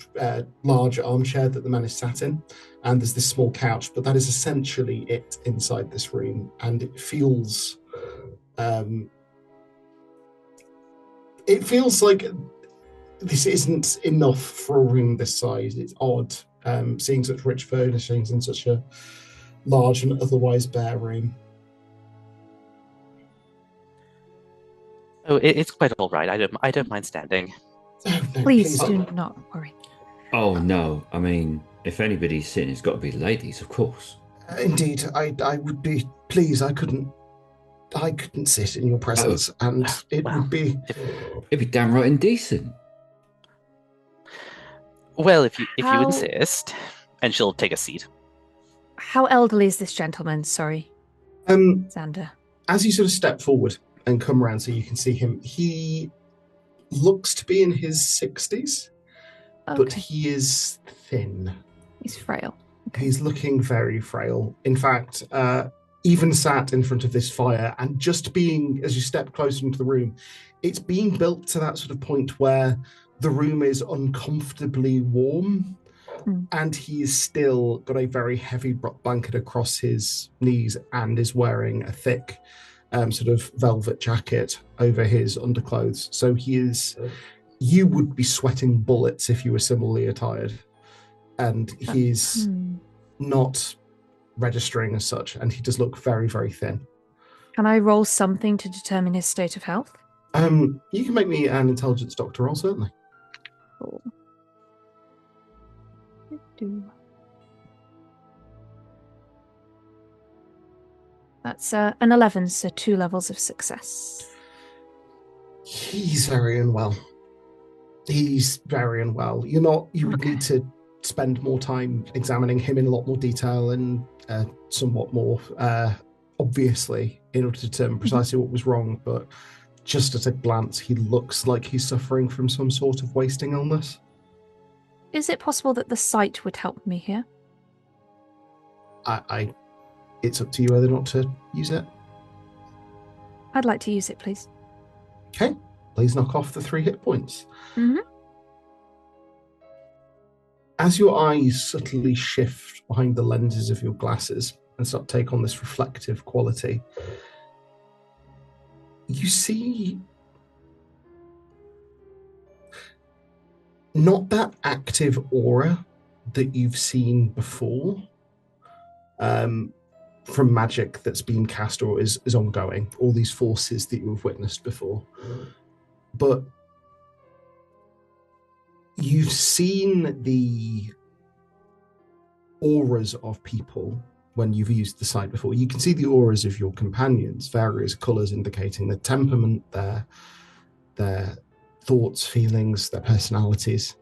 large armchair that the man is sat in, and there's this small couch, but that is essentially it inside this room, and it feels like this isn't enough for a room this size. It's odd seeing such rich furnishings in such a large and otherwise bare room. oh, it's quite all right. I don't mind standing. Oh, no, Please do not worry. Oh no, I mean, if anybody's sitting, it's got to be ladies, of course. Indeed, I would be pleased. I couldn't sit in your presence, and it would be... It'd be downright indecent. Well, if you insist, and she'll take a seat. How elderly is this gentleman? Sorry, Xander. As you sort of step forward and come around so you can see him, he looks to be in his 60s, but he is thin. He's frail. Okay. He's looking very frail. In fact, even sat in front of this fire and just being, as you step closer into the room, it's being built to that sort of point where the room is uncomfortably warm, and he's still got a very heavy blanket across his knees and is wearing a thick sort of velvet jacket over his underclothes. So you would be sweating bullets if you were similarly attired. And he's not registering as such, and he does look very, very thin. Can I roll something to determine his state of health? You can make me an intelligence doctor roll, certainly. Cool. That's an 11, so 2 levels of success. He's very unwell. He's very unwell. You would need to spend more time examining him in a lot more detail and somewhat more obviously in order to determine precisely what was wrong, but just at a glance, he looks like he's suffering from some sort of wasting illness. Is it possible that the sight would help me here? It's up to you whether or not to use it. I'd like to use it, please. Okay, please knock off the 3 hit points. Mm-hmm. As your eyes subtly shift behind the lenses of your glasses and start to take on this reflective quality, you see not that active aura that you've seen before from magic that's been cast or is ongoing, all these forces that you have witnessed before. But you've seen the auras of people when you've used the sight before. You can see the auras of your companions, various colours indicating their temperament, their thoughts, feelings, their personalities.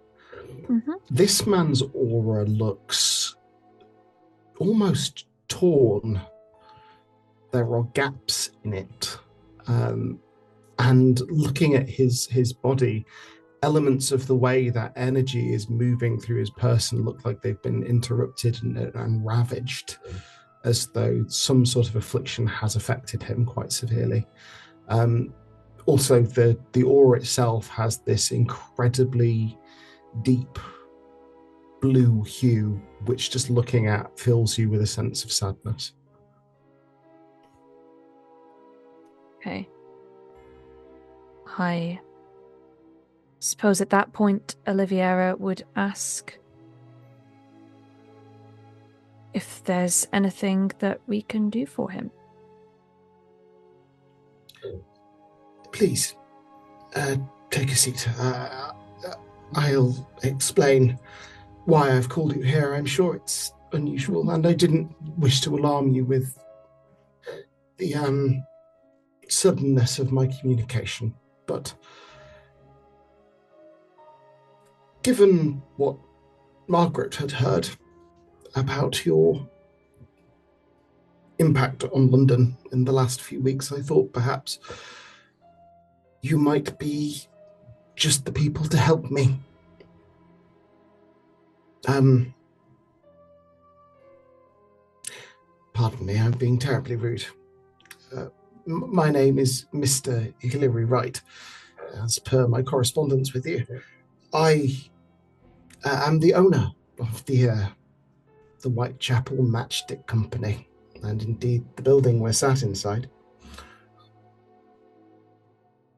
Mm-hmm. This man's aura looks almost torn. There are gaps in it. And looking at his body, elements of the way that energy is moving through his person look like they've been interrupted and ravaged, as though some sort of affliction has affected him quite severely. Also, the aura itself has this incredibly deep blue hue, which just looking at fills you with a sense of sadness. Okay. I suppose at that point, Oliviera would ask if there's anything that we can do for him. Please, take a seat. I'll explain why I've called you here. I'm sure it's unusual, and I didn't wish to alarm you with the suddenness of my communication, but given what Margaret had heard about your impact on London in the last few weeks, I thought perhaps you might be just the people to help me. Pardon me, I'm being terribly rude. My name is Mr. Hilary Wright, as per my correspondence with you. I am the owner of the Whitechapel Matchstick Company, and indeed the building we're sat inside,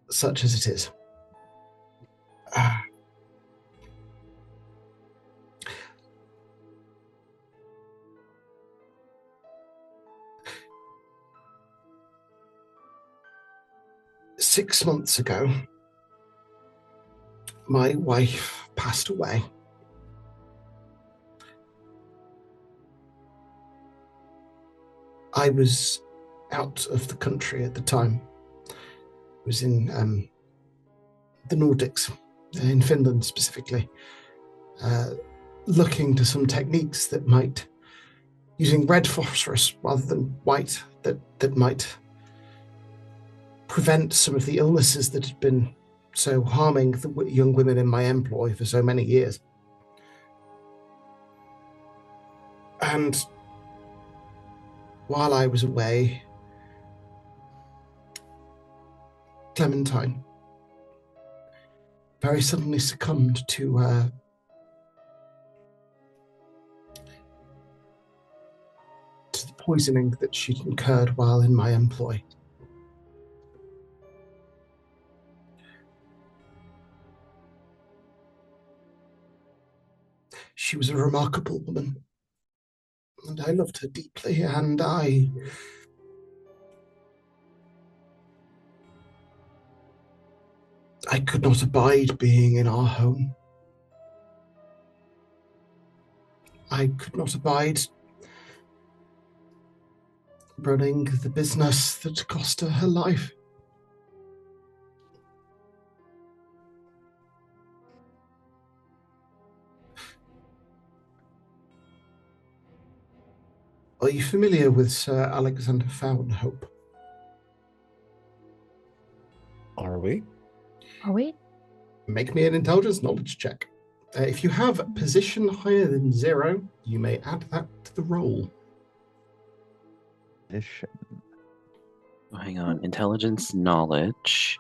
such as it is. 6 months ago, my wife passed away. I was out of the country at the time. I was in the Nordics, in Finland specifically, looking to some techniques that might, using red phosphorus rather than white, that might prevent some of the illnesses that had been so harming the young women in my employ for so many years. And while I was away, Clementine very suddenly succumbed to the poisoning that she'd incurred while in my employ. She was a remarkable woman, and I loved her deeply, and I could not abide being in our home. I could not abide running the business that cost her her life. Are you familiar with Sir Alexander Faudenhope? Are we? Are we? Make me an intelligence knowledge check. If you have a position higher than 0, you may add that to the roll. Position. Oh, hang on. Intelligence, knowledge.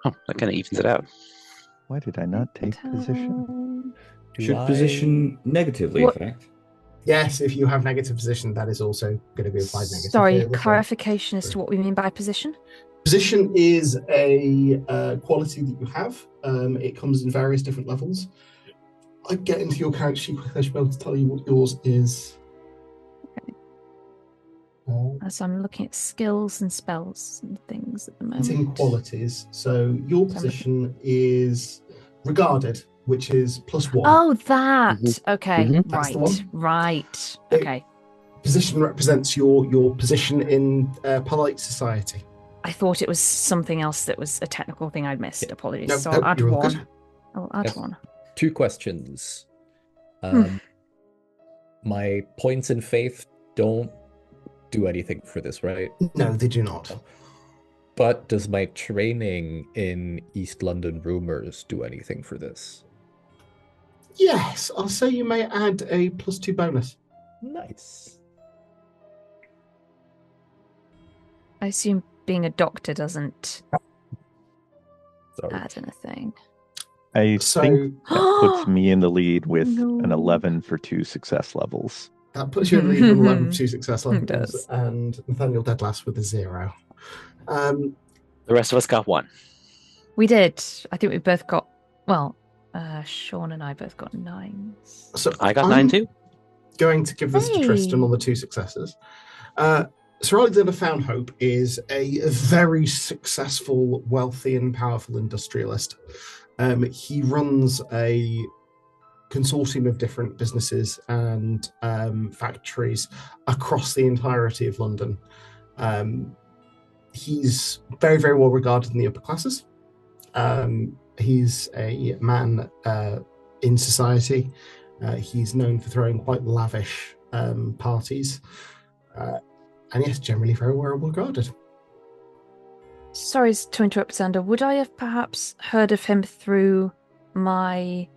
Oh, that kind of evens it out. Why did I not take position? Should position negatively affect? Yes, if you have negative position, that is also going to be applied negative. Sorry, clarification as to what we mean by position. Position is a quality that you have. It comes in various different levels. I'd get into your character sheet quickly. I should be able to tell you what yours is. Okay. As I'm looking at skills and spells and things at the moment. It's in qualities. So your position is regarded, which is +1. Oh, that. Mm-hmm. Okay, mm-hmm. Right. Okay. Position represents your position in polite society. I thought it was something else that was a technical thing I'd missed. Apologies. No, so I'll add one. Good. I'll add one. 2 questions. My points in faith don't do anything for this, right? No, they do not. But does my training in East London rumors do anything for this? Yes, I'll say you may add a +2 bonus. Nice. I assume being a doctor doesn't Sorry. add anything. I think that puts me in the lead with an 11 for 2 success levels. That puts you in the lead with 11 for 2 success It levels, does. and Nathaniel dead last with a 0. The rest of us got 1. We did. I think we both got, well, Sean and I both got 9s. So I got 9 too. Going to give this to Tristan on the 2 successes. Sir Alexander Foundhope is a very successful, wealthy, and powerful industrialist. He runs a consortium of different businesses and factories across the entirety of London. He's very, very well regarded in the upper classes. He's a man in society. He's known for throwing quite lavish parties. And yes, generally very well regarded. Sorry to interrupt, Xander. Would I have perhaps heard of him through my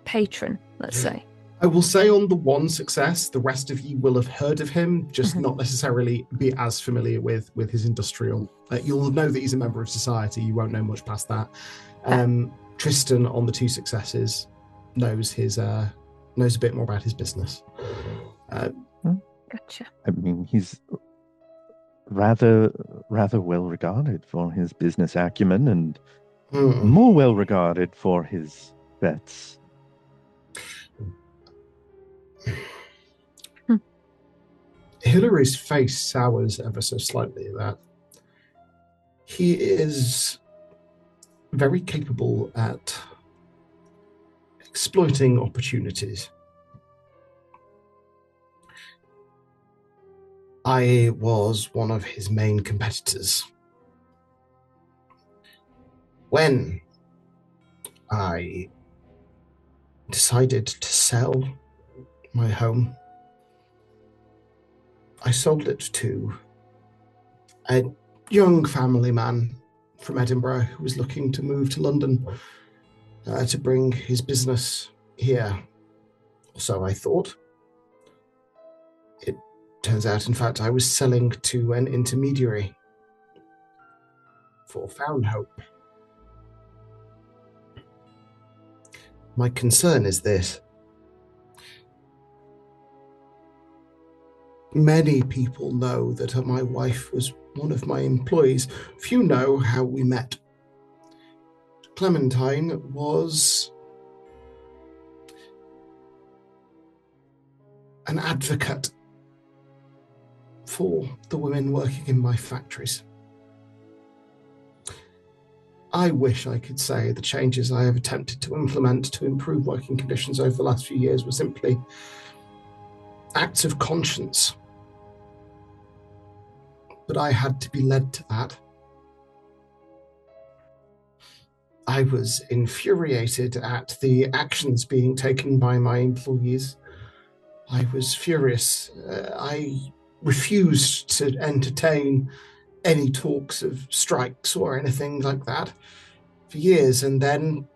patron, let's say? I will say on the 1 success, the rest of you will have heard of him, just not necessarily be as familiar with his industrial. You'll know that he's a member of society. You won't know much past that. Tristan on the 2 successes knows a bit more about his business. Gotcha. I mean, he's rather well regarded for his business acumen and more well regarded for his bets. Hillary's face sours ever so slightly at that. He is very capable at exploiting opportunities. I was one of his main competitors. When I decided to sell my home, I sold it to a young family man from Edinburgh who was looking to move to London to bring his business here. So I thought. It turns out, in fact, I was selling to an intermediary for Foundhope. My concern is this. Many people know that my wife was one of my employees. Few know how we met. Clementine was an advocate for the women working in my factories. I wish I could say the changes I have attempted to implement to improve working conditions over the last few years were simply acts of conscience. But I had to be led to that. I was infuriated at the actions being taken by my employees. I was furious. I refused to entertain any talks of strikes or anything like that for years, and then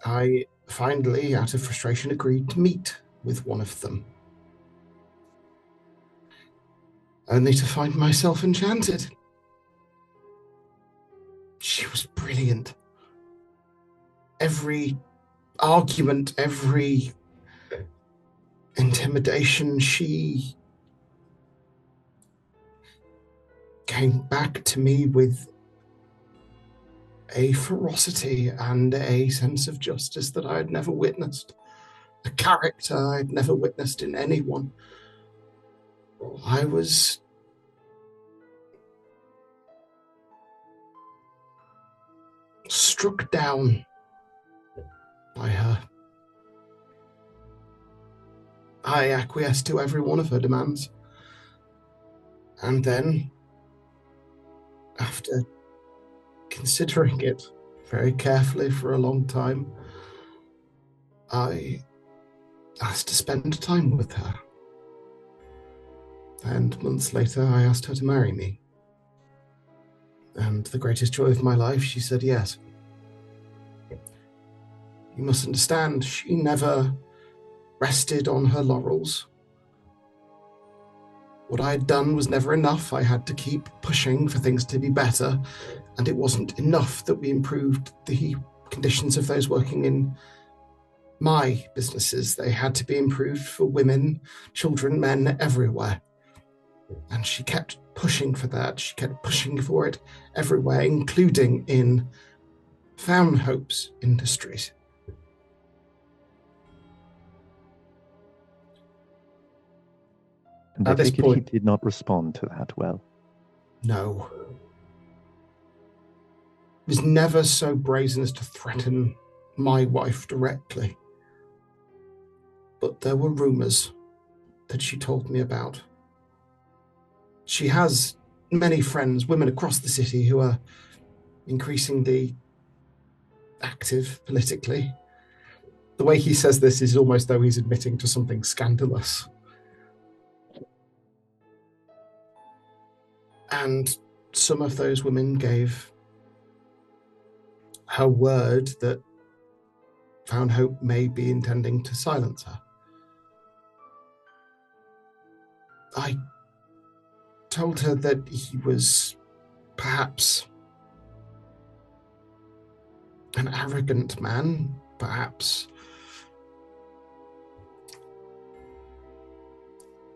I finally, out of frustration, agreed to meet with one of them, only to find myself enchanted. She was brilliant. Every argument, every intimidation, she came back to me with a ferocity and a sense of justice that I had never witnessed, a character I had never witnessed in anyone. I was struck down by her. I acquiesced to every one of her demands. And then, after considering it very carefully for a long time, I asked to spend time with her. And months later, I asked her to marry me. And the greatest joy of my life, she said yes. You must understand, she never rested on her laurels. What I had done was never enough. I had to keep pushing for things to be better, and it wasn't enough that we improved the conditions of those working in my businesses. They had to be improved for women, children, men, everywhere. And she kept pushing for that. She kept pushing for it everywhere, including in Found Hope's industries. And At this he point, did not respond to that well. No. He was never so brazen as to threaten my wife directly. But there were rumours that she told me about. She has many friends, women across the city, who are increasingly active politically. The way he says this is almost though he's admitting to something scandalous. And some of those women gave her word that Found Hope may be intending to silence her. I told her that he was perhaps an arrogant man, perhaps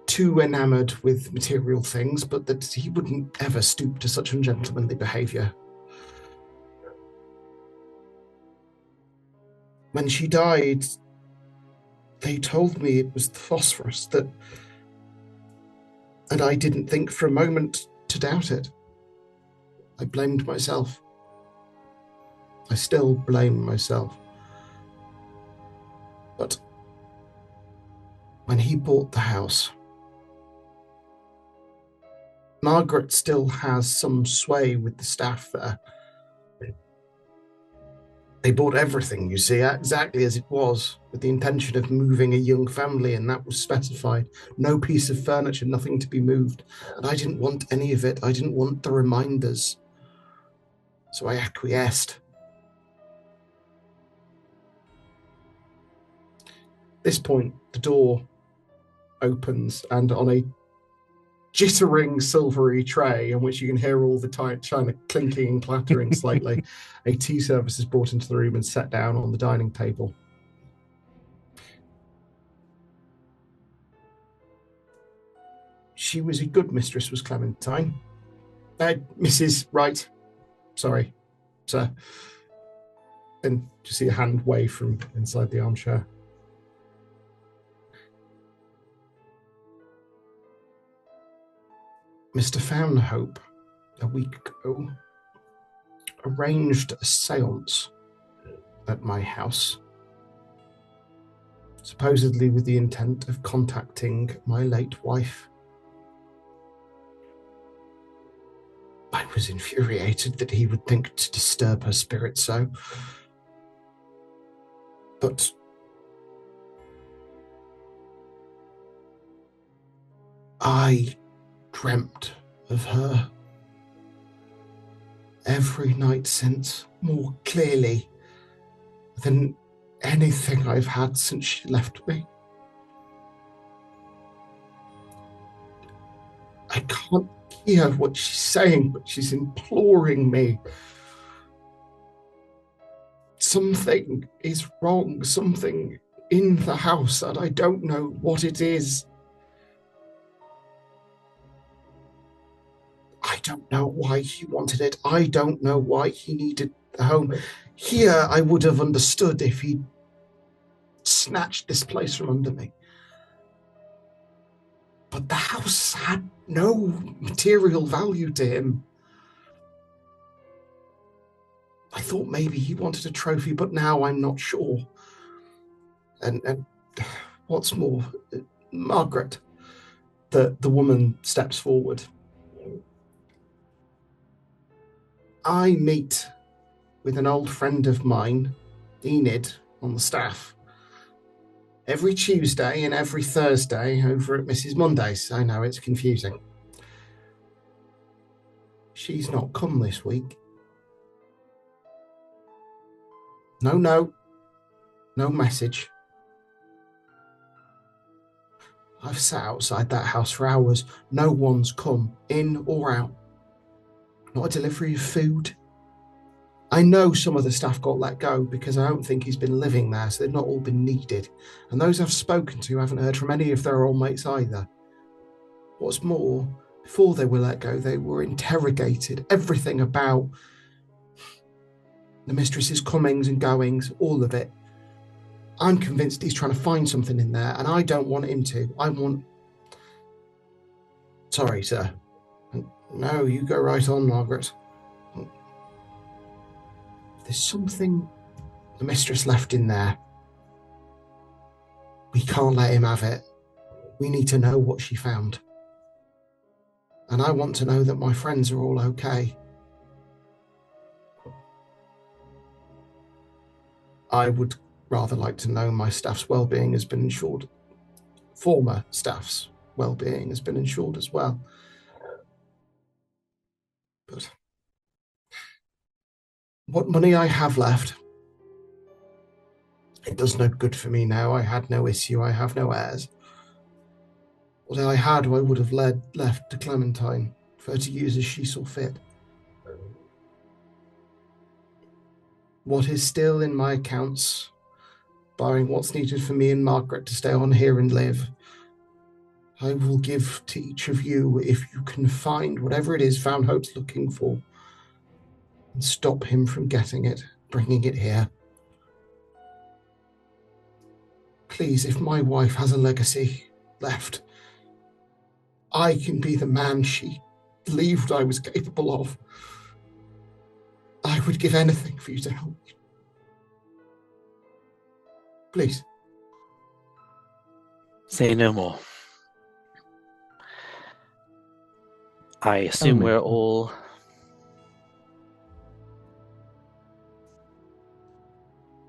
too enamored with material things, but that he wouldn't ever stoop to such ungentlemanly behavior. When she died, they told me it was the phosphorus and I didn't think for a moment to doubt it. I blamed myself. I still blame myself. But when he bought the house, Margaret still has some sway with the staff there. They bought everything, you see, exactly as it was, with the intention of moving a young family, and that was specified. No piece of furniture, nothing to be moved. And I didn't want any of it. I didn't want the reminders. So I acquiesced. At this point, the door opens, and on a jittering silvery tray on which you can hear all the china clinking and clattering slightly, a tea service is brought into the room and set down on the dining table. She was a good mistress, was Clementine. Mrs. Wright. Sorry, sir. And you see a hand wave from inside the armchair. Mr. Foundhope, a week ago, arranged a séance at my house, supposedly with the intent of contacting my late wife. I was infuriated that he would think to disturb her spirit so. But I dreamt of her every night since, more clearly than anything I've had since she left me. I can't hear what she's saying, but she's imploring me. Something is wrong, something in the house, and I don't know what it is. I don't know why he wanted it. I don't know why he needed the home. Here, I would have understood if he'd snatched this place from under me. But the house had no material value to him. I thought maybe he wanted a trophy, but now I'm not sure. And what's more, Margaret, the woman steps forward. I meet with an old friend of mine, Enid, on the staff, every Tuesday and every Thursday over at Mrs. Monday's. I know it's confusing. She's not come this week. No message. I've sat outside that house for hours. No one's come, in or out. Not a delivery of food. I know some of the staff got let go because I don't think he's been living there, so they've not all been needed. And those I've spoken to haven't heard from any of their old mates either. What's more, before they were let go, they were interrogated. Everything about the mistress's comings and goings, all of it. I'm convinced he's trying to find something in there, and I don't want him to. I want... Sorry, sir. No, you go right on, Margaret. There's something the mistress left in there. We can't let him have it. We need to know what she found. And I want to know that my friends are all okay. I would rather like to know my staff's well-being has been ensured. Former staff's well-being has been ensured as well. But what money I have left, it does no good for me now. I had no issue. I have no heirs. What I had, I would have left to Clementine for her to use as she saw fit. What is still in my accounts, barring what's needed for me and Margaret to stay on here and live, I will give to each of you if you can find whatever it is Found Hope's looking for and stop him from getting it, bringing it here. Please, if my wife has a legacy left, I can be the man she believed I was capable of. I would give anything for you to help me. Please. Say no more. I assume we're all...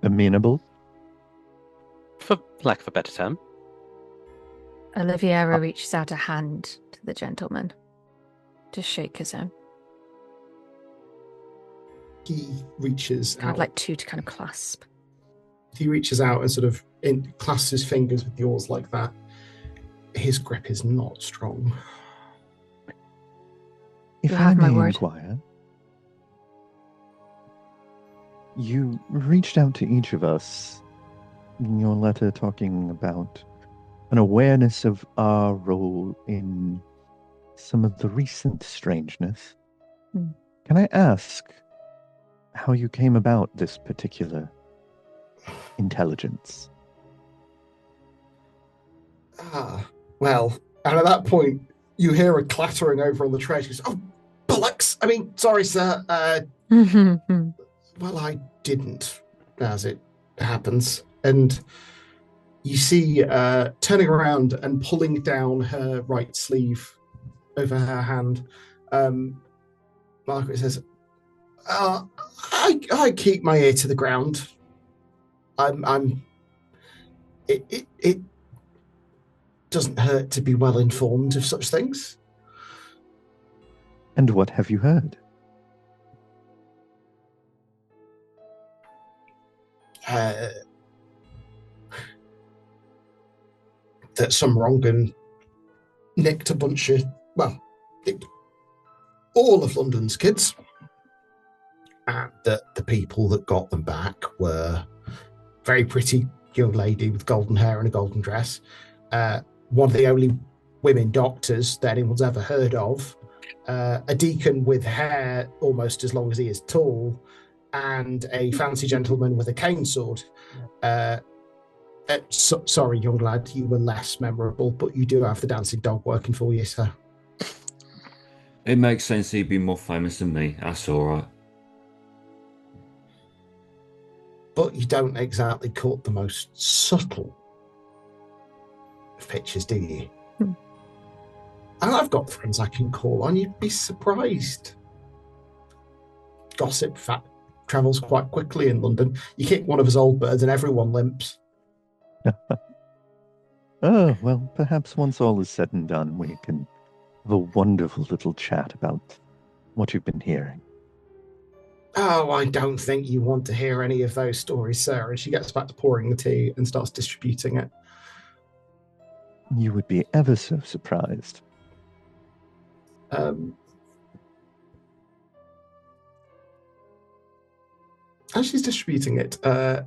amenable? For lack of a better term. Oliviera reaches out a hand to the gentleman to shake his own. He reaches Kind out. of like two to kind of clasp. He reaches out and sort of clasps his fingers with yours like that. His grip is not strong. If You I have my may word. inquire, you reached out to each of us in your letter talking about an awareness of our role in some of the recent strangeness. Can I ask how you came about this particular intelligence? Well, and at that point, you hear a clattering over on the tray. She goes, "Oh, bollocks! I mean, sorry, sir. Well, I didn't, as it happens." And you see, turning around and pulling down her right sleeve over her hand, Margaret says, I keep my ear to the ground. It doesn't hurt to be well informed of such things. And what have you heard? That some wrong nicked a bunch of, nicked all of London's kids. And that the people that got them back were very pretty young lady with golden hair and a golden dress. One of the only women doctors that anyone's ever heard of. A deacon with hair almost as long as he is tall. And a fancy gentleman with a cane sword. Sorry, young lad, you were less memorable, but you do have the dancing dog working for you, sir. It makes sense he'd be more famous than me. That's all right. But you don't exactly cut the most subtle of pictures, do you? And I've got friends I can call on. You'd be surprised. Gossip travels quite quickly in London. You kick one of his old birds and everyone limps. Oh, well, perhaps once all is said and done, we can have a wonderful little chat about what you've been hearing. Oh, I don't think you want to hear any of those stories, sir. And she gets back to pouring the tea and starts distributing it. You would be ever so surprised. As she's distributing it, is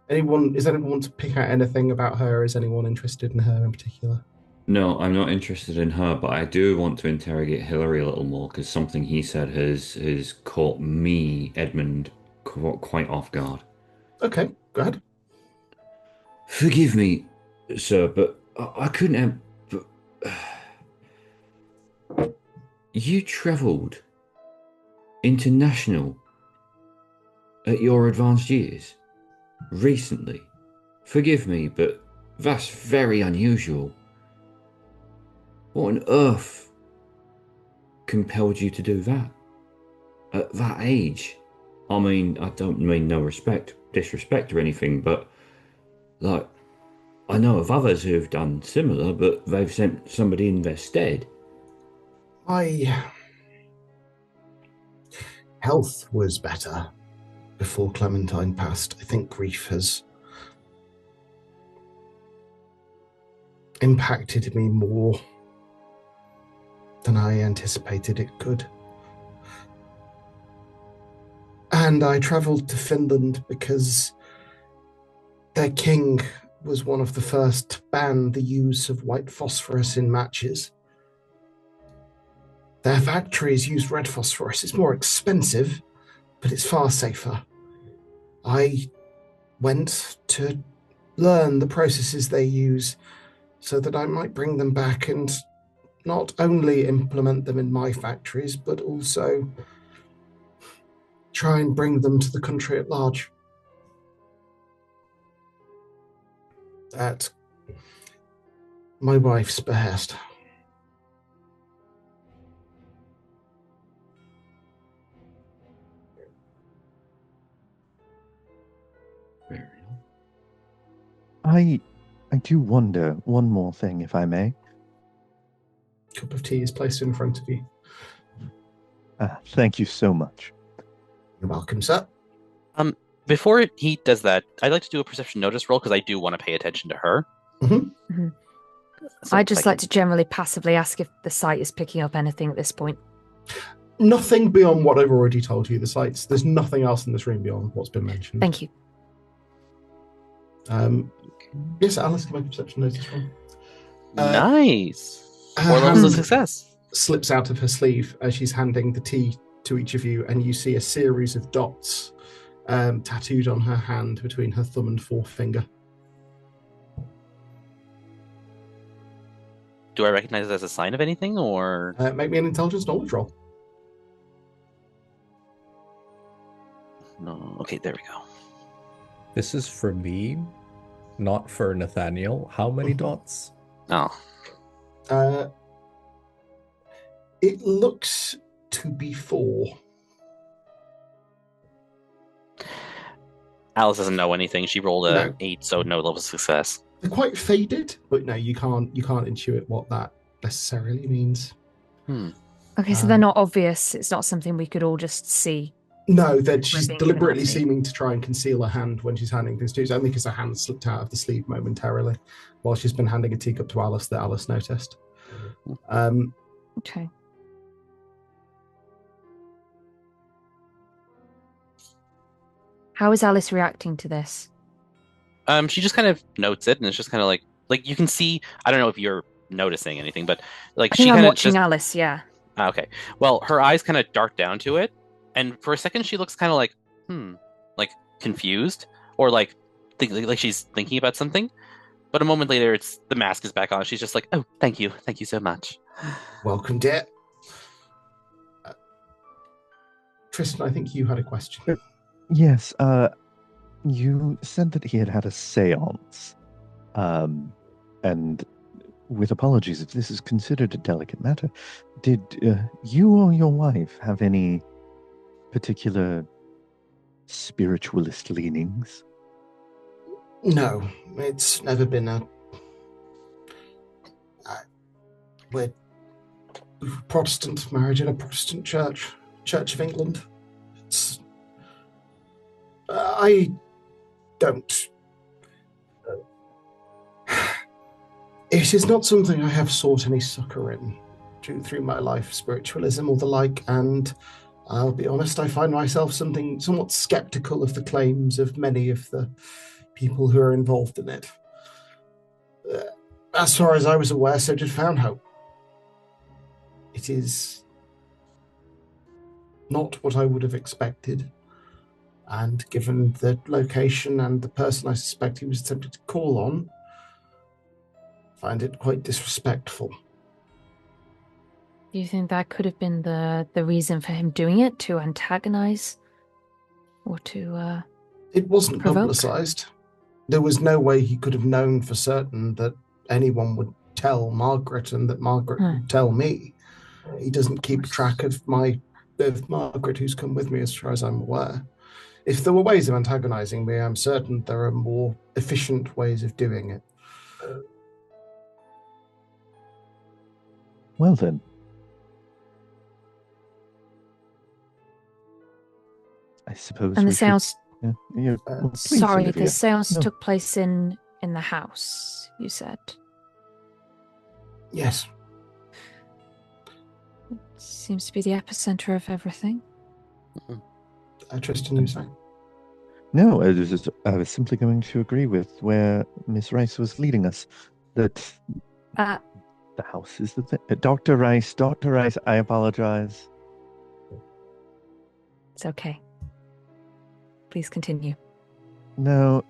anyone to pick out anything about her? Is anyone interested in her in particular? No, I'm not interested in her, but I do want to interrogate Hillary a little more because something he said has caught me, Edmund, quite off guard. Okay, go ahead. Forgive me, sir, but I couldn't have... You travelled international at your advanced years recently. Forgive me, but that's very unusual. What on earth compelled you to do that at that age? I mean, I don't mean no disrespect or anything, but like, I know of others who have done similar, but they've sent somebody in their stead. My health was better before Clementine passed. I think grief has impacted me more than I anticipated it could. And I travelled to Finland because their king was one of the first to ban the use of white phosphorus in matches. Their factories use red phosphorus. It's more expensive, but it's far safer. I went to learn the processes they use so that I might bring them back and not only implement them in my factories, but also try and bring them to the country at large. At my wife's behest. I do wonder one more thing, if I may. Cup of tea is placed in front of you. Thank you so much. You're welcome, sir. Before he does that, I'd like to do a perception notice roll because I do want to pay attention to her. Mm-hmm. Mm-hmm. So I'd just like to generally passively ask if the site is picking up anything at this point. Nothing beyond what I've already told you. There's nothing else in this room beyond what's been mentioned. Thank you. Yes, Alice, can make a perception notice roll. Nice. 4 levels of success. Slips out of her sleeve as she's handing the tea to each of you, and you see a series of dots tattooed on her hand between her thumb and forefinger. Do I recognize it as a sign of anything, or...? Make me an intelligence knowledge roll. No. Okay, there we go. This is for me, not for Nathaniel. How many dots? Oh. It looks to be 4. Alice doesn't know anything. She rolled a 8, so no level of success. They're quite faded, but no, you can't intuit what that necessarily means. Okay, so they're not obvious. It's not something we could all just see. No, that she's deliberately seeming to try and conceal her hand when she's handing things to you. It's only because her hand slipped out of the sleeve momentarily while she's been handing a teacup to Alice that Alice noticed. Okay. How is Alice reacting to this? She just kind of notes it, and it's just kind of like you can see. I don't know if you're noticing anything, but like I think I'm watching Alice. Yeah. Okay. Well, her eyes kind of dart down to it, and for a second she looks kind of like confused, or like she's thinking about something. But a moment later, the mask is back on. She's just like, "Oh, thank you so much." Welcome, dear. Tristan, I think you had a question. Yes, you said that he had a seance, and with apologies if this is considered a delicate matter, did you or your wife have any particular spiritualist leanings? No, it's never been we're Protestant, married in a Protestant church, Church of England. I don't. It is not something I have sought any succor in through my life, spiritualism or the like, and I'll be honest, I find myself somewhat skeptical of the claims of many of the people who are involved in it. As far as I was aware, so did Foundhope. It is not what I would have expected, and given the location and the person I suspect he was attempting to call on, I find it quite disrespectful. Do you think that could have been the reason for him doing it, to antagonize or to It wasn't provoke? publicized. There was no way he could have known for certain that anyone would tell Margaret and that Margaret would tell me. He doesn't keep track of Margaret, who's come with me, as far as I'm aware. If there were ways of antagonizing me, I'm certain there are more efficient ways of doing it. Well then. I suppose. And the seance. Please, sorry, Olivia. the seance No. took place in the house, you said. Yes. Seems to be the epicenter of everything. Tristan, you say? No, I was simply going to agree with where Miss Rice was leading us. That the house is the thing. Dr. Rice, I apologize. It's okay. Please continue. No,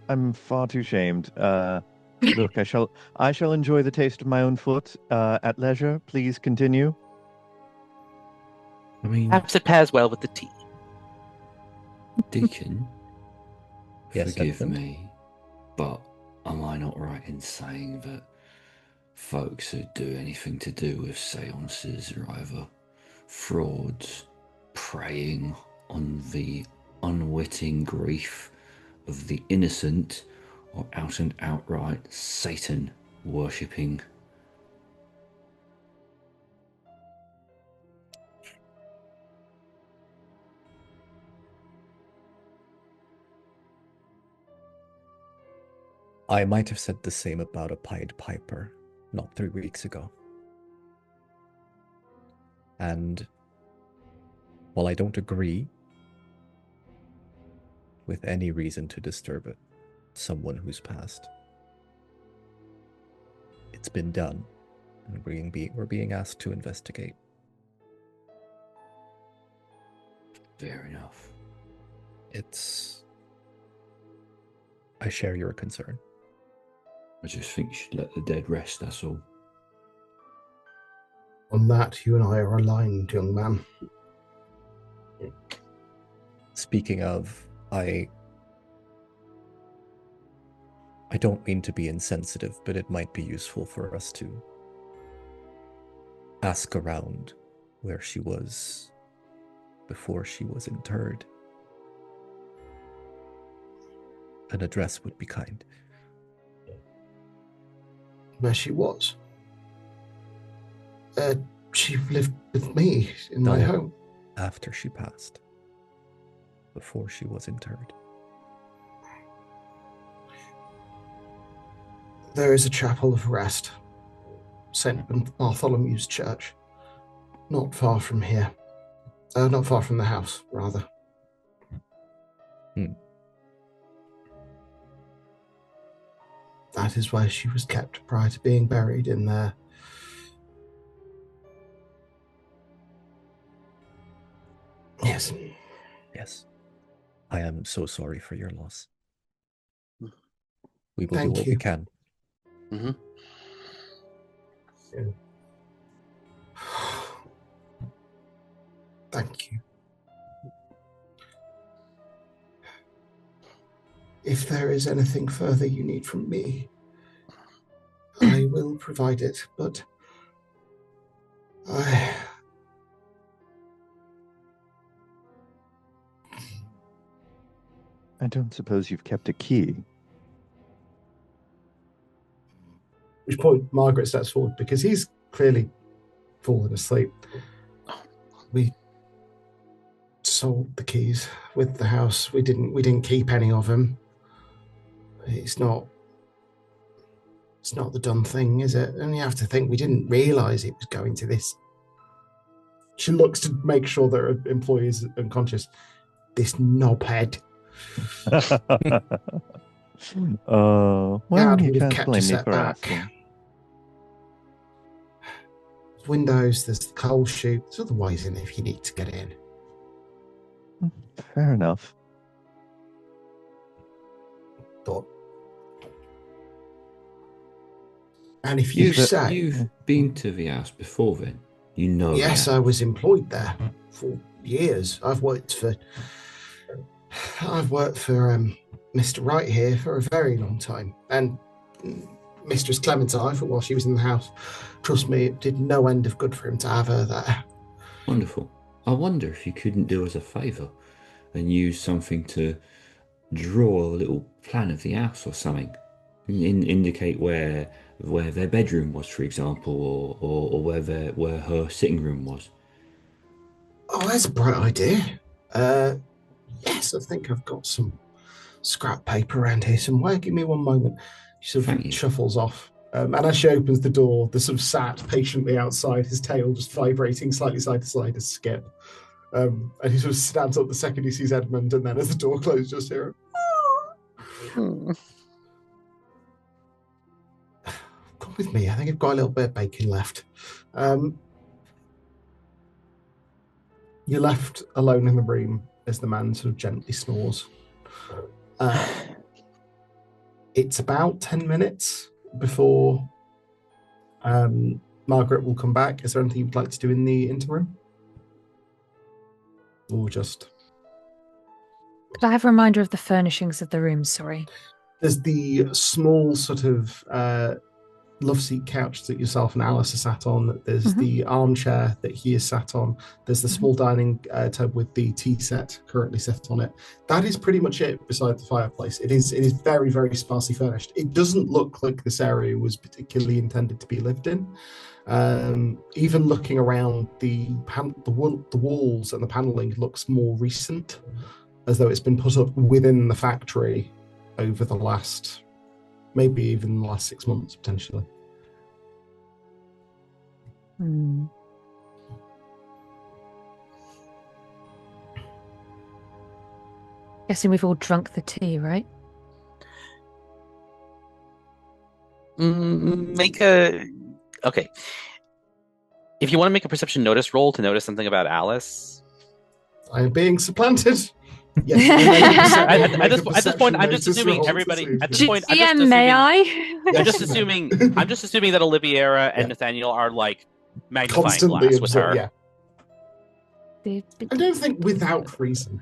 I'm far too shamed. Look, I shall enjoy the taste of my own foot at leisure. Please continue. I mean, Perhaps it pairs well with the tea. Deacon, Yes, forgive Edmund? me, but am I not right in saying that folks who do anything to do with seances are either frauds, preying on the unwitting grief of the innocent, or out and outright Satan worshipping? I might have said the same about a Pied Piper not 3 weeks ago. And while I don't agree with any reason to disturb it, someone who's passed, it's been done, and we're being asked to investigate. Fair enough. I share your concern. I just think you should let the dead rest, that's all. On that, you and I are aligned, young man. Speaking of, I don't mean to be insensitive, but it might be useful for us to ask around where she was before she was interred. An address would be kind. Where she was? She lived with me in my home. After she passed. Before she was interred. There is a chapel of rest, St. Bartholomew's Church, not far from here. Not far from the house, rather. That is where she was kept prior to being buried, in there. Yes. Yes. I am so sorry for your loss. We will Thank do what you. we can. Mm-hmm. Yeah. Thank you. If there is anything further you need from me, I will provide it, but I don't suppose you've kept a key. Which point Margaret steps forward, because he's clearly fallen asleep. We sold the keys with the house. We didn't keep any of them. It's not the done thing, is it? And you have to think we didn't realise it was going to this. She looks to make sure that her employee is unconscious. This knobhead. Well, Dad you would have can't kept blame us me at for back. asking. Windows, there's the coal chute. There's other ways in if you need to get in. Fair enough. But and if you say you've been to the house before, then you know. Yes, I was employed there for years. I've worked for Mr. Wright here for a very long time, and Mistress Clementine, for while she was in the house. Trust me, it did no end of good for him to have her there. Wonderful. I wonder if you couldn't do us a favour and use something to draw a little plan of the house or something, indicate where their bedroom was, for example, or where her sitting room was. Oh, that's a bright idea. Yes, I think I've got some scrap paper around here somewhere. Give me one moment. She sort of shuffles off. And as she opens the door, the sort of sat patiently outside, his tail just vibrating slightly side to side as Skip. And he sort of stands up the second he sees Edmund, and then as the door closes, just hear him. Come with me. I think I've got a little bit of bacon left. You're left alone in the room as the man sort of gently snores. It's about 10 minutes before Margaret will come back. Is there anything you'd like to do in the interim? Or just... Could I have a reminder of the furnishings of the room? Sorry. There's the small sort of love seat couch that yourself and Alice are sat on. There's the armchair that he is sat on. There's the small dining table with the tea set currently set on it. That is pretty much it beside the fireplace. It is very, very sparsely furnished. It doesn't look like this area was particularly intended to be lived in. Even looking around, the walls and the paneling looks more recent, as though it's been put up within the factory over the last, maybe even the last 6 months, potentially. Guessing we've all drunk the tea, right? Okay. If you want to make a perception notice roll to notice something about Alice. I am being supplanted. Yes. At this point, I'm just assuming everybody. At this point, I'm just assuming, may I? I'm just assuming that Oliviera and Nathaniel are like magnifying constantly glass with her. Yeah. I don't think without reason.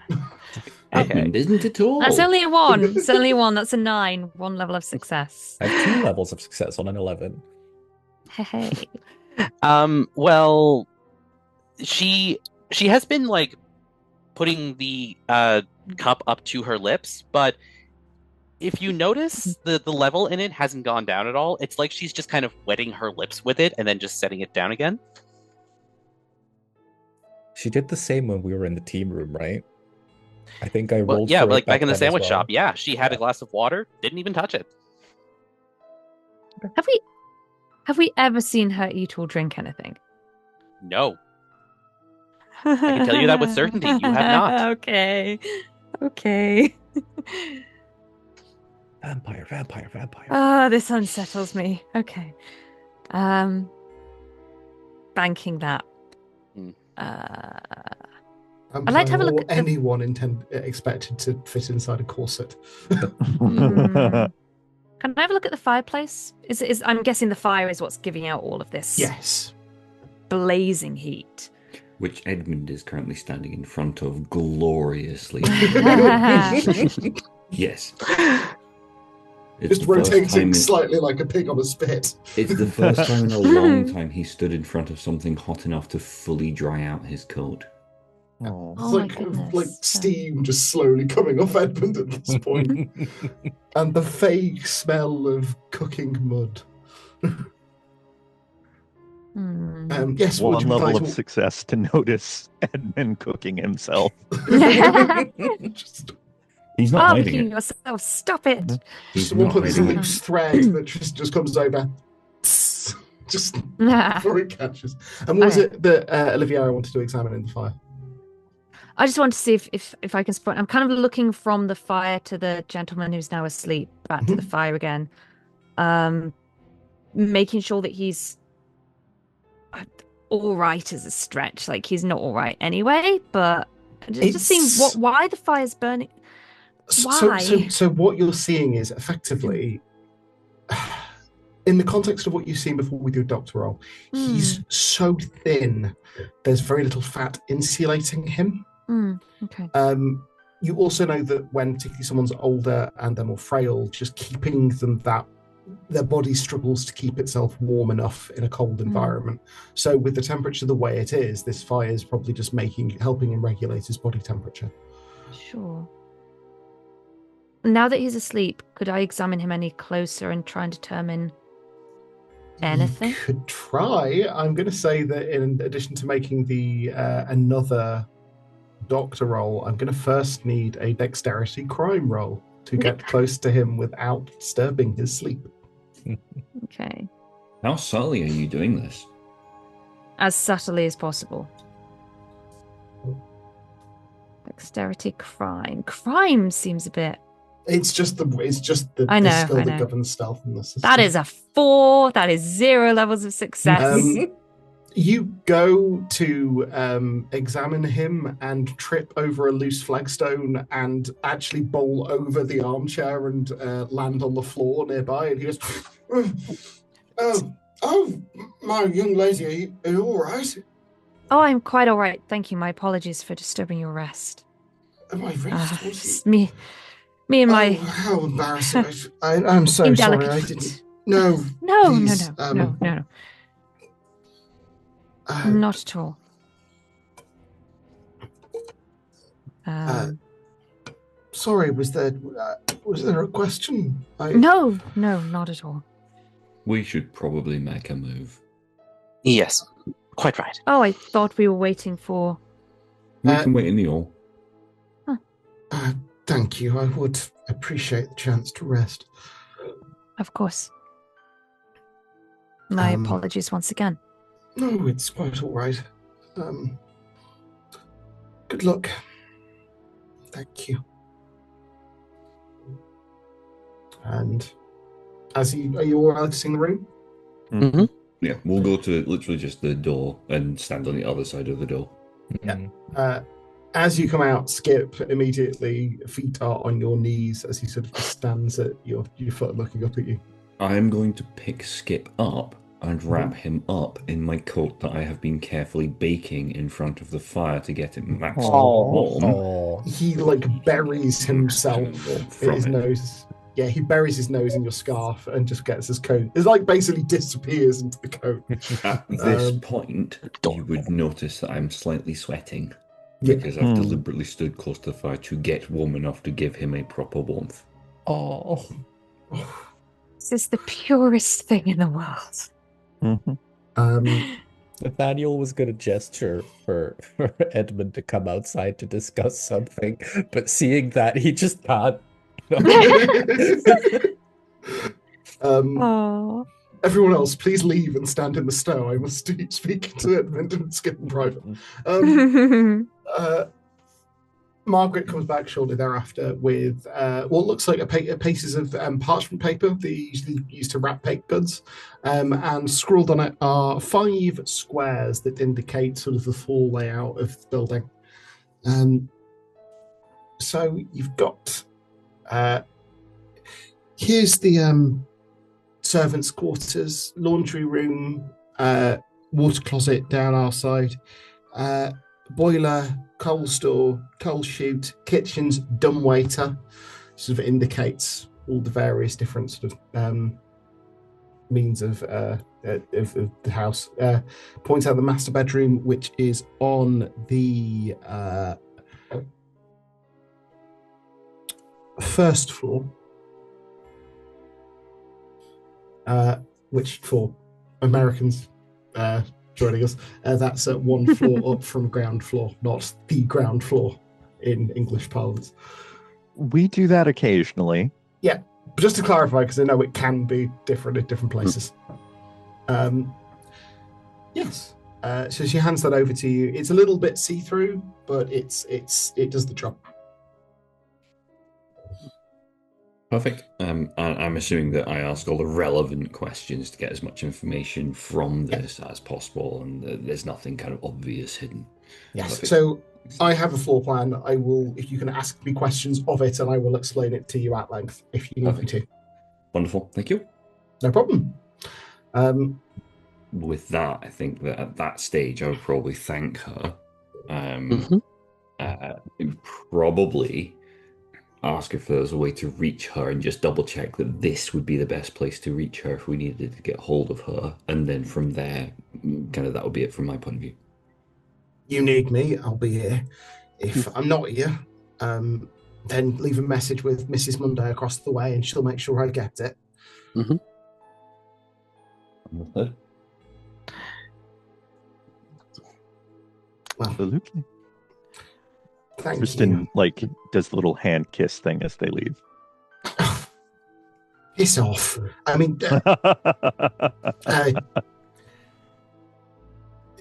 Edmund isn't at all. That's only a 1. It's only a 1. That's a 9. 1 level of success. I have 2 levels of success on an 11. Hey. Well, she has been like putting the cup up to her lips, but if you notice, the level in it hasn't gone down at all. It's like she's just kind of wetting her lips with it and then just setting it down again. She did the same when we were in the team room, right? I think I rolled. Yeah, for like it back in the then sandwich as well. shop. Yeah, she had a glass of water, didn't even touch it. Have we ever seen her eat or drink anything? No. I can tell you that with certainty. You have not. Okay. Vampire. Ah, this unsettles me. Okay. Banking that. I'd like to have a look at anyone expected to fit inside a corset. Can I have a look at the fireplace? I'm guessing the fire is what's giving out all of this. Yes. Blazing heat. Which Edmund is currently standing in front of gloriously. Yes. It's Just rotating slightly like a pig on a spit. It's the first time in a long time he stood in front of something hot enough to fully dry out his coat. It's like steam just slowly coming off Edmund at this point. And the vague smell of cooking mud. Yes, One level of success to notice Edmund cooking himself. He's not hiding barbecuing it. yourself. Stop it. He's Someone not puts a hiding it. loose thread that just comes over. Just before it catches. And what was it that Oliviera wanted to examine in the fire? I just want to see if I can spot. I'm kind of looking from the fire to the gentleman who's now asleep, back to the fire again. Making sure that he's all right is a stretch. Like, he's not all right anyway, but just seeing why the fire's burning. Why? So what you're seeing is effectively, in the context of what you've seen before with your doctor roll, he's so thin, there's very little fat insulating him. Okay. You also know that when particularly someone's older and they're more frail, just keeping them their body struggles to keep itself warm enough in a cold environment. So with the temperature the way it is, this fire is probably just helping him regulate his body temperature. Sure. Now that he's asleep, could I examine him any closer and try and determine anything? You could try. I'm going to say that in addition to making the another doctor roll, I'm going to first need a dexterity crime roll to get close to him without disturbing his sleep. Okay. How subtly are you doing this? As subtly as possible. Dexterity crime. Crime seems a bit... It's just the skill that governs stealth in the system. That is a 4. That is 0 levels of success. You go to examine him and trip over a loose flagstone and actually bowl over the armchair and land on the floor nearby. And he goes, "Oh, my young lady, are you all right?" Oh, I'm quite all right. Thank you. My apologies for disturbing your rest. My rest? Me and my... Oh, how embarrassing. I'm so sorry. I didn't... No. Please, No. Not at all. Sorry, was there a question? No, not at all. We should probably make a move. Yes, quite right. Oh, I thought we were waiting for... We can wait in the hall. Thank you. I would appreciate the chance to rest. Of course. My apologies once again. No, it's quite all right. Good luck. Thank you. And are you all right seeing the room? Mm-hmm. Yeah, we'll go to literally just the door and stand on the other side of the door. Yeah. As you come out, Skip immediately feet are on your knees as he sort of stands at your foot looking up at you. I am going to pick Skip up and wrap him up in my coat that I have been carefully baking in front of the fire to get it maximum warm. He buries himself in his nose. Yeah, he buries his nose in your scarf and just gets his coat. It's basically disappears into the coat. At this point, you would notice that I'm slightly sweating because I've deliberately stood close to the fire to get warm enough to give him a proper warmth. Oh. This is the purest thing in the world. Nathaniel was going to gesture for Edmund to come outside to discuss something, but seeing that, he just can't. Everyone else, please leave and stand in the snow. I must speak to Edmund and Skip in private. Margaret comes back shortly thereafter with what looks like pieces of parchment paper that you usually use to wrap baked goods, and scrawled on it are 5 squares that indicate sort of the full layout of the building. So you've got here's the servants' quarters, laundry room, water closet down our side, boiler, coal store, coal chute, kitchens, dumbwaiter. Sort of indicates all the various different sort of means of the house. Points out the master bedroom, which is on the first floor, which for Americans joining us. That's one floor up from ground floor, not the ground floor in English parlance. We do that occasionally. Yeah, but just to clarify, because I know it can be different at different places. Yes. So she hands that over to you. It's a little bit see-through, but it does the job. Perfect. I'm assuming that I ask all the relevant questions to get as much information from this as possible, and there's nothing kind of obvious hidden. Yes. Perfect. So I have a floor plan. I will, if you can ask me questions of it, and I will explain it to you at length if you need me to. Wonderful. Thank you. No problem. With that, I think that at that stage, I would probably thank her. Probably ask if there's a way to reach her and just double check that this would be the best place to reach her if we needed to get hold of her. And then from there, kind of that would be it from my point of view. You need me, I'll be here. If I'm not here, then leave a message with Mrs. Monday across the way and she'll make sure I get it. Understood. Well, absolutely. Thank Kristen, does the little hand kiss thing as they leave. Piss off. I mean,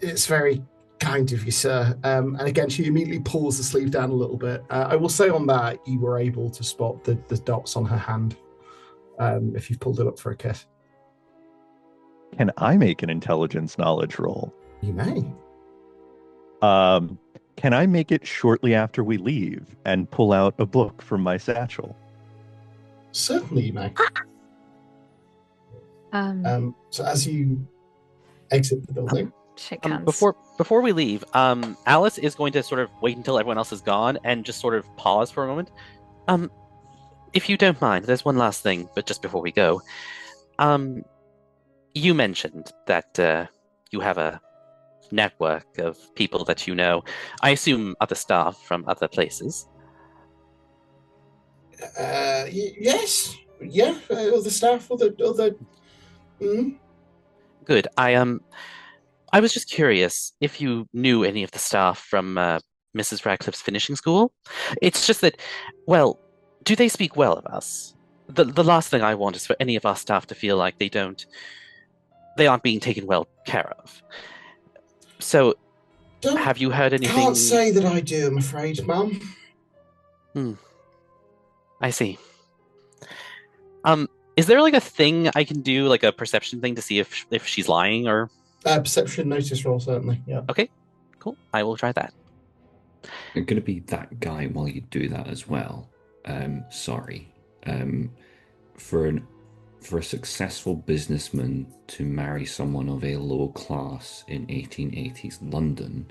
it's very kind of you, sir. And again, she immediately pulls the sleeve down a little bit. I will say on that, you were able to spot the dots on her hand if you pulled it up for a kiss. Can I make an intelligence knowledge roll? You may. Can I make it shortly after we leave and pull out a book from my satchel? Certainly you may. So as you exit the building... Shake hands. Before we leave, Alice is going to sort of wait until everyone else is gone and just sort of pause for a moment. If you don't mind, there's one last thing, but just before we go. You mentioned that you have a network of people that you know. I assume other staff from other places. Yes. Yeah, other staff, other... Good. I was just curious if you knew any of the staff from Mrs. Radcliffe's finishing school. It's just that, well, do they speak well of us? The last thing I want is for any of our staff to feel like they aren't being taken well care of. So, have you heard anything? Can't say that I do, I'm afraid, Mum. I see. Is there a thing I can do, like a perception thing to see if she's lying or? Perception notice roll, certainly. Yeah. Okay. Cool. I will try that. You're going to be that guy while you do that as well. Sorry. For a successful businessman to marry someone of a low class in 1880s London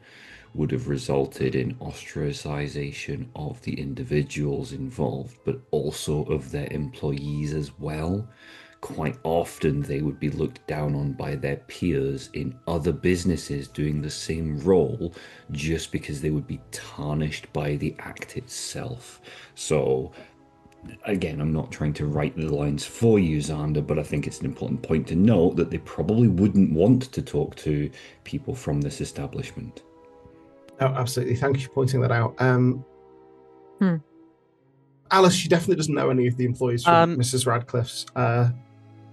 would have resulted in ostracization of the individuals involved, but also of their employees as well. Quite often they would be looked down on by their peers in other businesses doing the same role just because they would be tarnished by the act itself. So again, I'm not trying to write the lines for you, Xander, but I think it's an important point to note that they probably wouldn't want to talk to people from this establishment. Oh, absolutely. Thank you for pointing that out. Alice, she definitely doesn't know any of the employees from Mrs. Radcliffe's.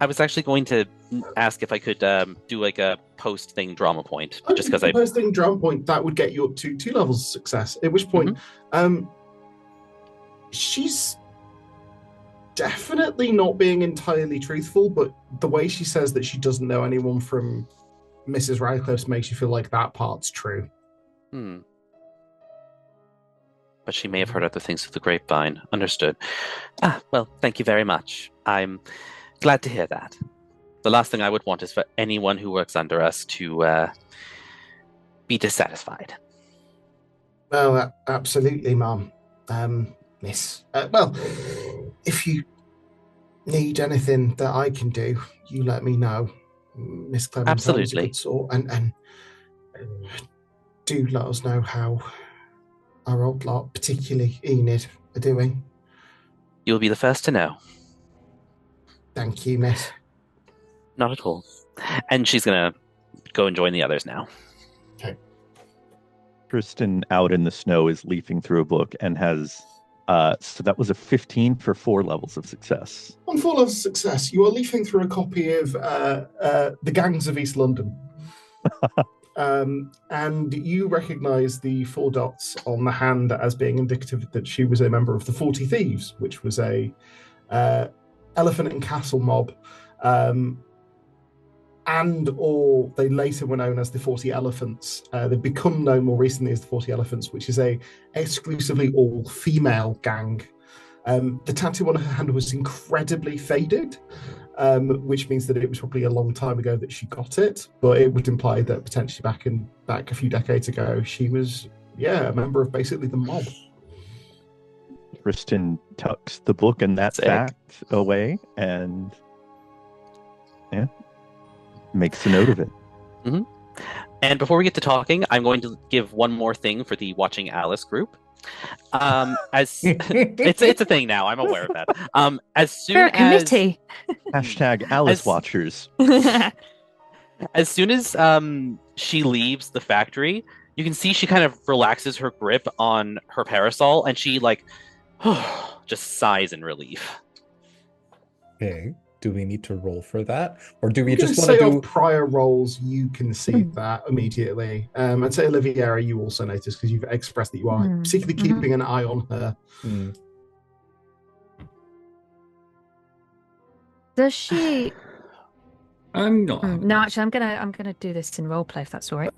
I was actually going to ask if I could do a post-thing drama point. Just because post-thing drama point, that would get you up to 2 levels of success. At which point, she's definitely not being entirely truthful, but the way she says that she doesn't know anyone from Mrs. Radcliffe's makes you feel like that part's true. But she may have heard other things through the grapevine. Understood. Well, thank you very much. I'm glad to hear that. The last thing I would want is for anyone who works under us to be dissatisfied. Well, absolutely, Mum. Miss. Well, if you need anything that I can do, you let me know. Miss Clementine's a good sort, and do let us know how our old lot, particularly Enid, are doing. You'll be the first to know. Thank you, Miss. Not at all. And she's gonna go and join the others now. Okay. Tristan out in the snow is leafing through a book and has so that was a 15 for 4 levels of success. On 4 levels of success, you are leafing through a copy of The Gangs of East London. And you recognise the 4 dots on the hand as being indicative that she was a member of the 40 Thieves, which was a elephant and castle mob, and or they later were known as the 40 Elephants. They've become known more recently as the 40 Elephants, which is a exclusively all-female gang. The tattoo on her hand was incredibly faded, which means that it was probably a long time ago that she got it, but it would imply that potentially back a few decades ago, she was, a member of basically the mob. Tristan tucks the book and that fact away and makes a note of it. Mm-hmm. And before we get to talking, I'm going to give one more thing for the Watching Alice group. As it's a thing now, I'm aware of that. As soon as committee. Hashtag Alice Watchers. As soon as she leaves the factory, you can see she kind of relaxes her grip on her parasol, and she just sighs in relief. Okay. Do we need to roll for that, or do we just want to do prior rolls? You can see that immediately. I'd say Oliviera, you also notice because you've expressed that you are particularly keeping an eye on her. Does she? I'm not. No, actually, I'm gonna do this in roleplay if that's all right.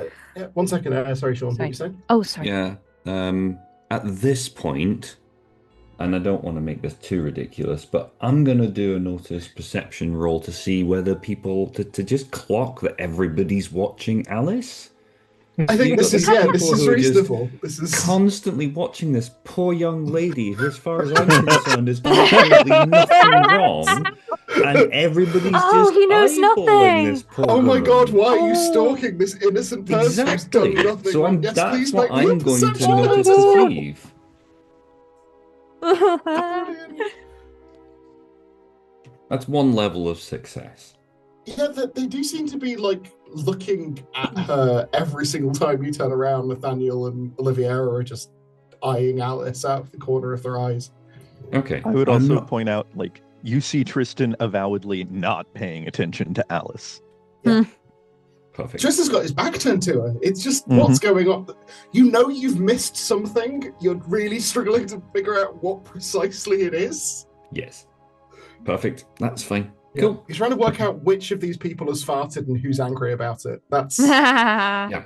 1 second. Sorry, Sean. What were you saying? Oh, sorry. Yeah. At this point, and I don't want to make this too ridiculous, but I'm going to do a notice perception roll to see whether people, to just clock that everybody's watching Alice. I think this is reasonable. This is constantly watching this poor young lady who, as far as I'm concerned, is absolutely nothing wrong. And everybody's just he knows nothing. This poor oh my woman. God, why are you stalking this innocent person who's done Exactly. nothing? So Yes, that's please what make me a I'm going to perception notice roll. deceive. That's 1 level of success. Yeah, they do seem to be looking at her every single time you turn around. Nathaniel and Oliviera are just eyeing Alice out of the corner of their eyes. Okay. I would also point out, you see Tristan avowedly not paying attention to Alice. Yeah. Perfect. Tristan's got his back turned to her. It's just what's going on. You know you've missed something. You're really struggling to figure out what precisely it is. Yes. Perfect. That's fine. Yeah. Cool. He's trying to work out which of these people has farted and who's angry about it. That's Yeah.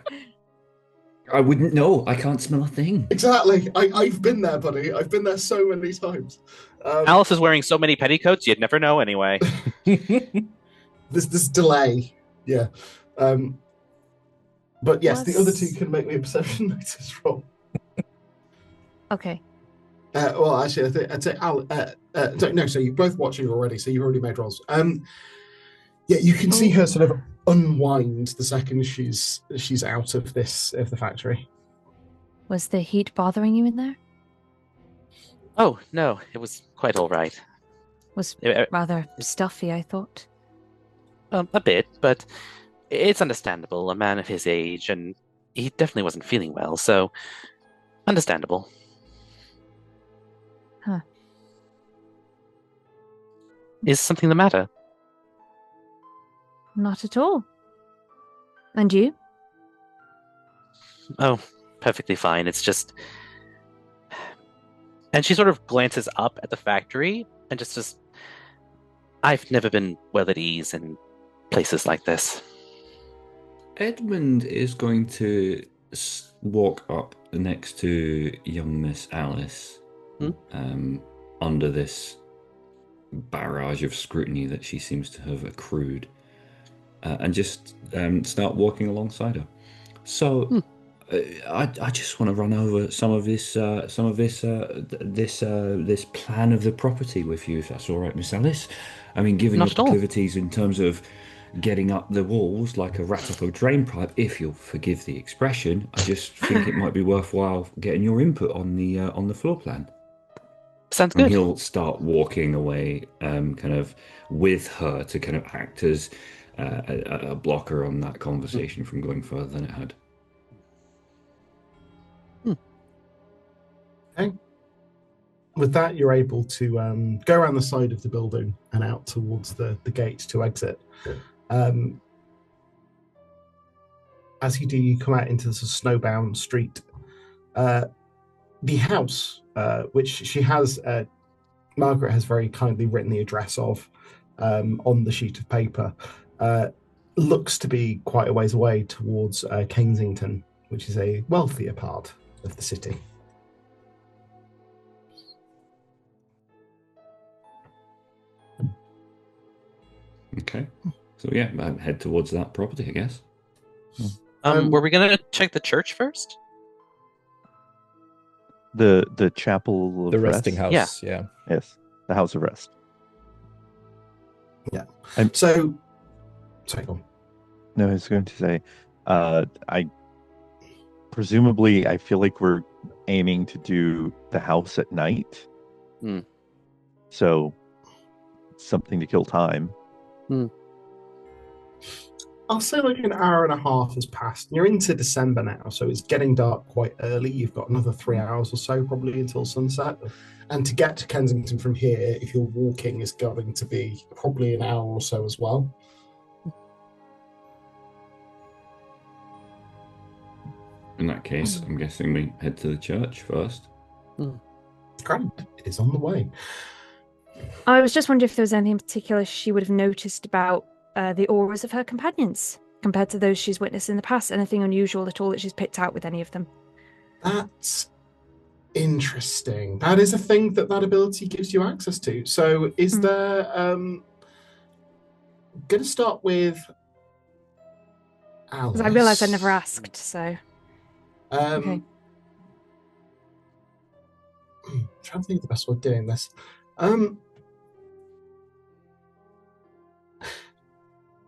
I wouldn't know. I can't smell a thing. exactly. I've been there, buddy. I've been there so many times. Alice is wearing so many petticoats, you'd never know anyway. This delay. Yeah. But yes, the other two can make me a perception notice roll. Okay. Well, actually, I'd say no. So you're both watching already. So you've already made rolls. Yeah, you can see her sort of unwind the second she's out of the factory. Was the heat bothering you in there? Oh no, it was quite all right. Was rather stuffy, I thought. A bit, but it's understandable. A man of his age, and he definitely wasn't feeling well, so understandable. Huh. Is something the matter? Not at all. And you? Oh, perfectly fine. It's just... And she sort of glances up at the factory and just I've never been well at ease in places like this. Edmund is going to walk up next to young Miss Alice under this barrage of scrutiny that she seems to have accrued, and just start walking alongside her. So I just want to run over some of this plan of the property with you, if that's all right, Miss Alice. I mean, given your proclivities in terms of getting up the walls like a rat up a drain pipe, if you'll forgive the expression, I just think it might be worthwhile getting your input on the floor plan. Sounds good. And he'll start walking away, kind of with her to kind of act as a blocker on that conversation from going further than it had. Okay. With that, you're able to go around the side of the building and out towards the gate to exit. As you do, you come out into this snowbound street. The house, which she has, Margaret has very kindly written the address of on the sheet of paper, looks to be quite a ways away towards Kensington, which is a wealthier part of the city. Okay. So yeah, head towards that property, I guess. Were we going to check the church first? The chapel of The rest? resting house, yeah. Yes, the house of rest. Yeah. And sorry, go on. No, I was going to say, I feel like we're aiming to do the house at night. So something to kill time. I'll say like an hour and a half has passed. You're into December now, so it's getting dark quite early. You've got another 3 hours or so probably until sunset. And to get to Kensington from here, if you're walking, is going to be probably an hour or so as well. In that case, I'm guessing we head to the church first. Grand, it is on the way. I was just wondering if there was anything in particular she would have noticed about the auras of her companions compared to those she's witnessed in the past. Anything unusual at all that she's picked out with any of them? That's interesting. That is a thing that ability gives you access to. So is there... going to start with Alice. Because I realised I never asked, so... Okay. I'm trying to think of the best way of doing this.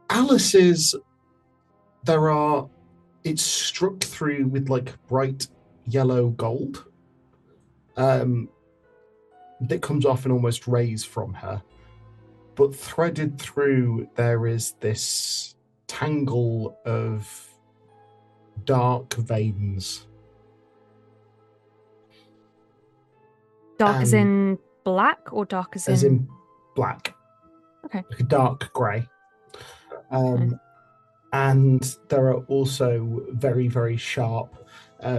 Alice's, it's struck through with like bright yellow gold that comes off and almost rays from her. But threaded through, there is this tangle of dark veins. Dark as in black or dark as in black? Okay. Like a dark grey. And there are also very, very sharp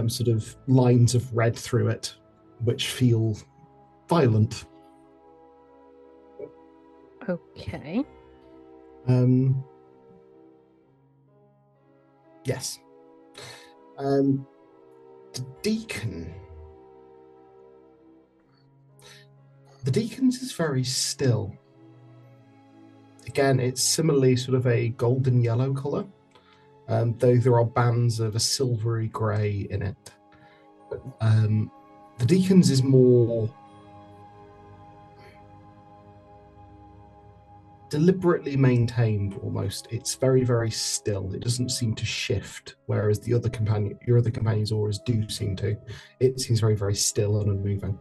sort of lines of red through it, which feel violent. Okay. Yes. The deacon. The deacon's is very still. Again, it's similarly sort of a golden yellow colour, though there are bands of a silvery grey in it. The deacon's is more deliberately maintained almost. It's very, very still. It doesn't seem to shift, whereas your other companion's auras do seem to. It seems very, very still and unmoving.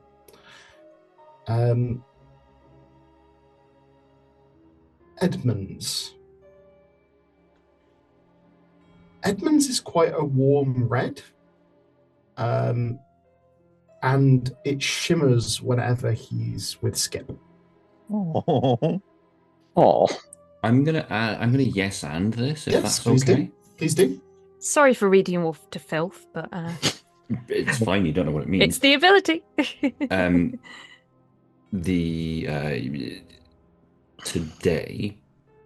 Edmund's is quite a warm red, and it shimmers whenever he's with Skip. Oh, I'm gonna yes and this if that's please okay. Do. Please do. Sorry for reading you off to filth, but it's fine. You don't know what it means. It's the ability. Today,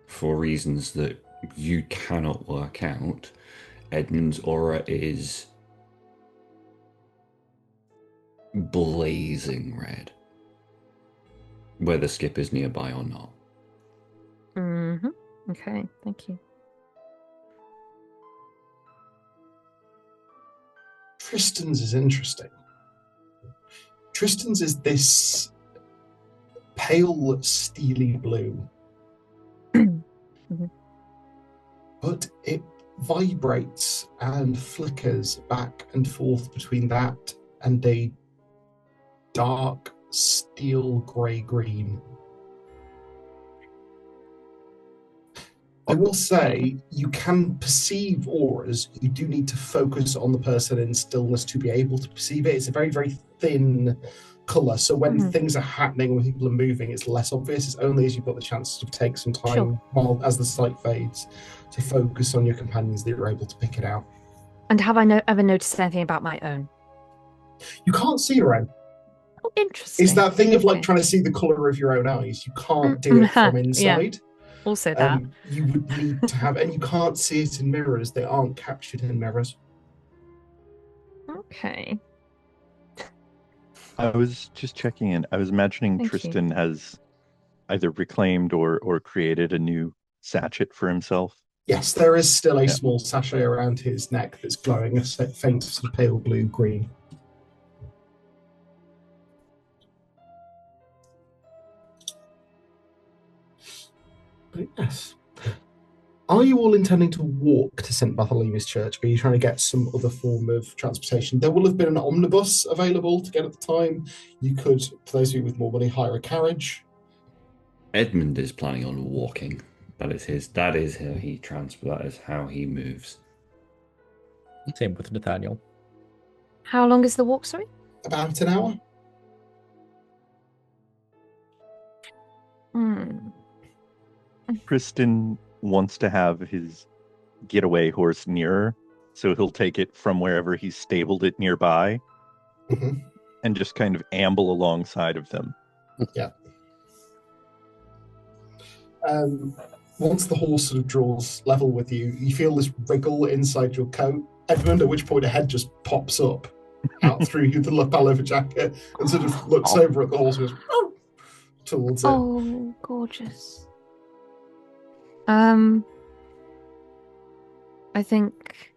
for reasons that you cannot work out, Edmund's aura is blazing red, whether Skip is nearby or not. Okay, thank you. Tristan's is interesting. Tristan's is this pale steely blue, but it vibrates and flickers back and forth between that and a dark steel grey green. I will say you can perceive auras. You do need to focus on the person in stillness to be able to perceive it. It's a very, very thin colour. So when things are happening, when people are moving, it's less obvious. It's only as you've got the chance to take some time while as the sight fades to focus on your companions that you're able to pick it out. And have I ever noticed anything about my own? You can't see your own. Oh, interesting. It's that thing of like trying to see the colour of your own eyes. You can't do it from inside. Also that. You would need to have, and you can't see it in mirrors. They aren't captured in mirrors. Okay. I was just checking in. I was imagining Tristan has either reclaimed or created a new sachet for himself. Yes, there is still a small sachet around his neck that's glowing a faint sort of pale blue-green. But yes. Are you all intending to walk to St. Bartholomew's Church, or are you trying to get some other form of transportation? There will have been an omnibus available to get at the time. You could, for those of you with more money, hire a carriage. Edmund is planning on walking. That is how he moves. Same with Nathaniel. How long is the walk, sorry? About an hour. Tristan wants to have his getaway horse nearer, so he'll take it from wherever he's stabled it nearby and just kind of amble alongside of them. Yeah. Once the horse sort of draws level with you, you feel this wriggle inside your coat, Edmund, at which point a head just pops up out through the lapel of a jacket and sort of looks over at the horse and goes towards it. Oh, gorgeous. I think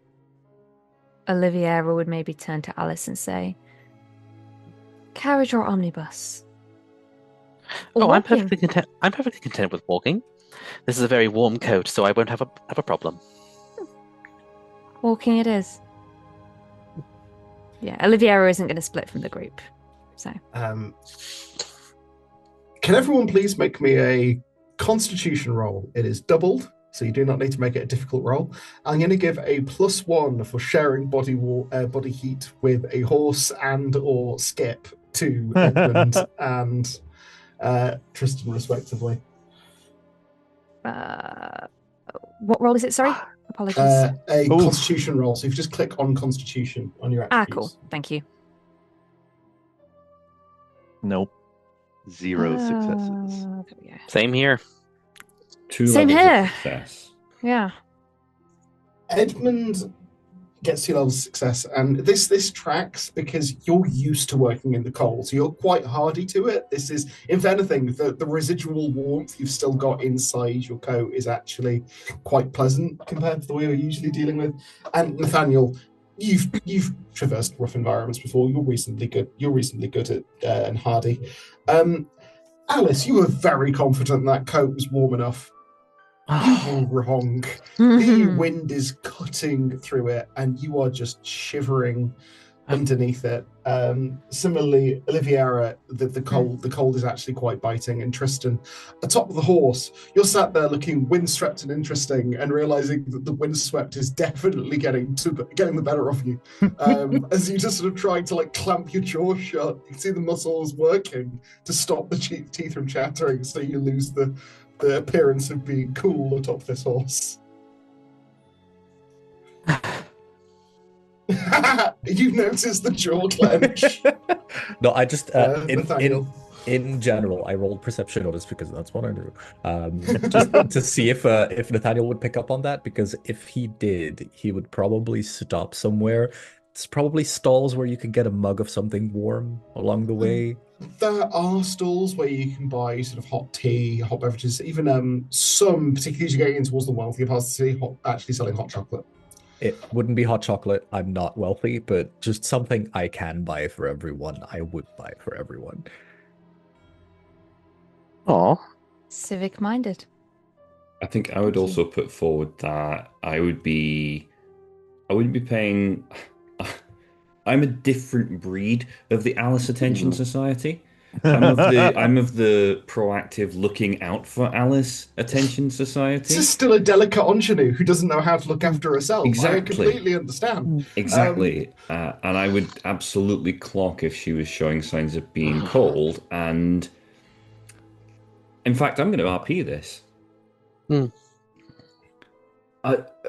Oliviera would maybe turn to Alice and say, carriage or omnibus? Or I'm perfectly content. I'm perfectly content with walking. This is a very warm coat, so I won't have a problem. Walking it is. Yeah, Oliviera isn't going to split from the group. So. Can everyone please make me a Constitution roll? It is doubled, so you do not need to make it a difficult roll. I'm going to give a +1 for sharing body heat with a horse and or Skip to Edmund and Tristan, respectively. What roll is it? Sorry, apologies. A Constitution roll. So if you just click on Constitution on your attributes. Cool. Thank you. Nope. 0 successes. Same here. 2 Same levels here. of success. Yeah. Edmund gets 2 levels of success, and this tracks because you're used to working in the cold, so you're quite hardy to it. This is, if anything, the residual warmth you've still got inside your coat is actually quite pleasant compared to the way you're usually dealing with. And Nathaniel, you've traversed rough environments before. You're reasonably good at and hardy. Alice, you were very confident that coat was warm enough. You were wrong. The wind is cutting through it, and you are just shivering underneath it. Similarly, Oliviera, the cold is actually quite biting. And Tristan, atop of the horse, you're sat there looking windswept and interesting, and realizing that the windswept is definitely getting the better of you. As you just sort of trying to like clamp your jaw shut, you can see the muscles working to stop the teeth from chattering, so you lose the appearance of being cool atop this horse. You noticed the jaw clench. No, I just in general, I rolled perception notice because that's what I do. Just to see if Nathaniel would pick up on that, because if he did, he would probably stop somewhere. It's probably stalls where you can get a mug of something warm along the way. There are stalls where you can buy sort of hot tea, hot beverages, even some, particularly as you get in towards the wealthier parts of the city, actually selling hot chocolate. It wouldn't be hot chocolate. I'm not wealthy, but just something I can buy for everyone. I would buy for everyone. Oh, civic-minded. I think I would also put forward that I wouldn't be paying. I'm a different breed of the Alice Attention Society. I'm of the proactive looking out for Alice attention This society. is still a delicate ingenue who doesn't know how to look after herself. Exactly. I completely understand. Exactly. And I would absolutely clock if she was showing signs of being cold. And in fact, I'm going to RP this.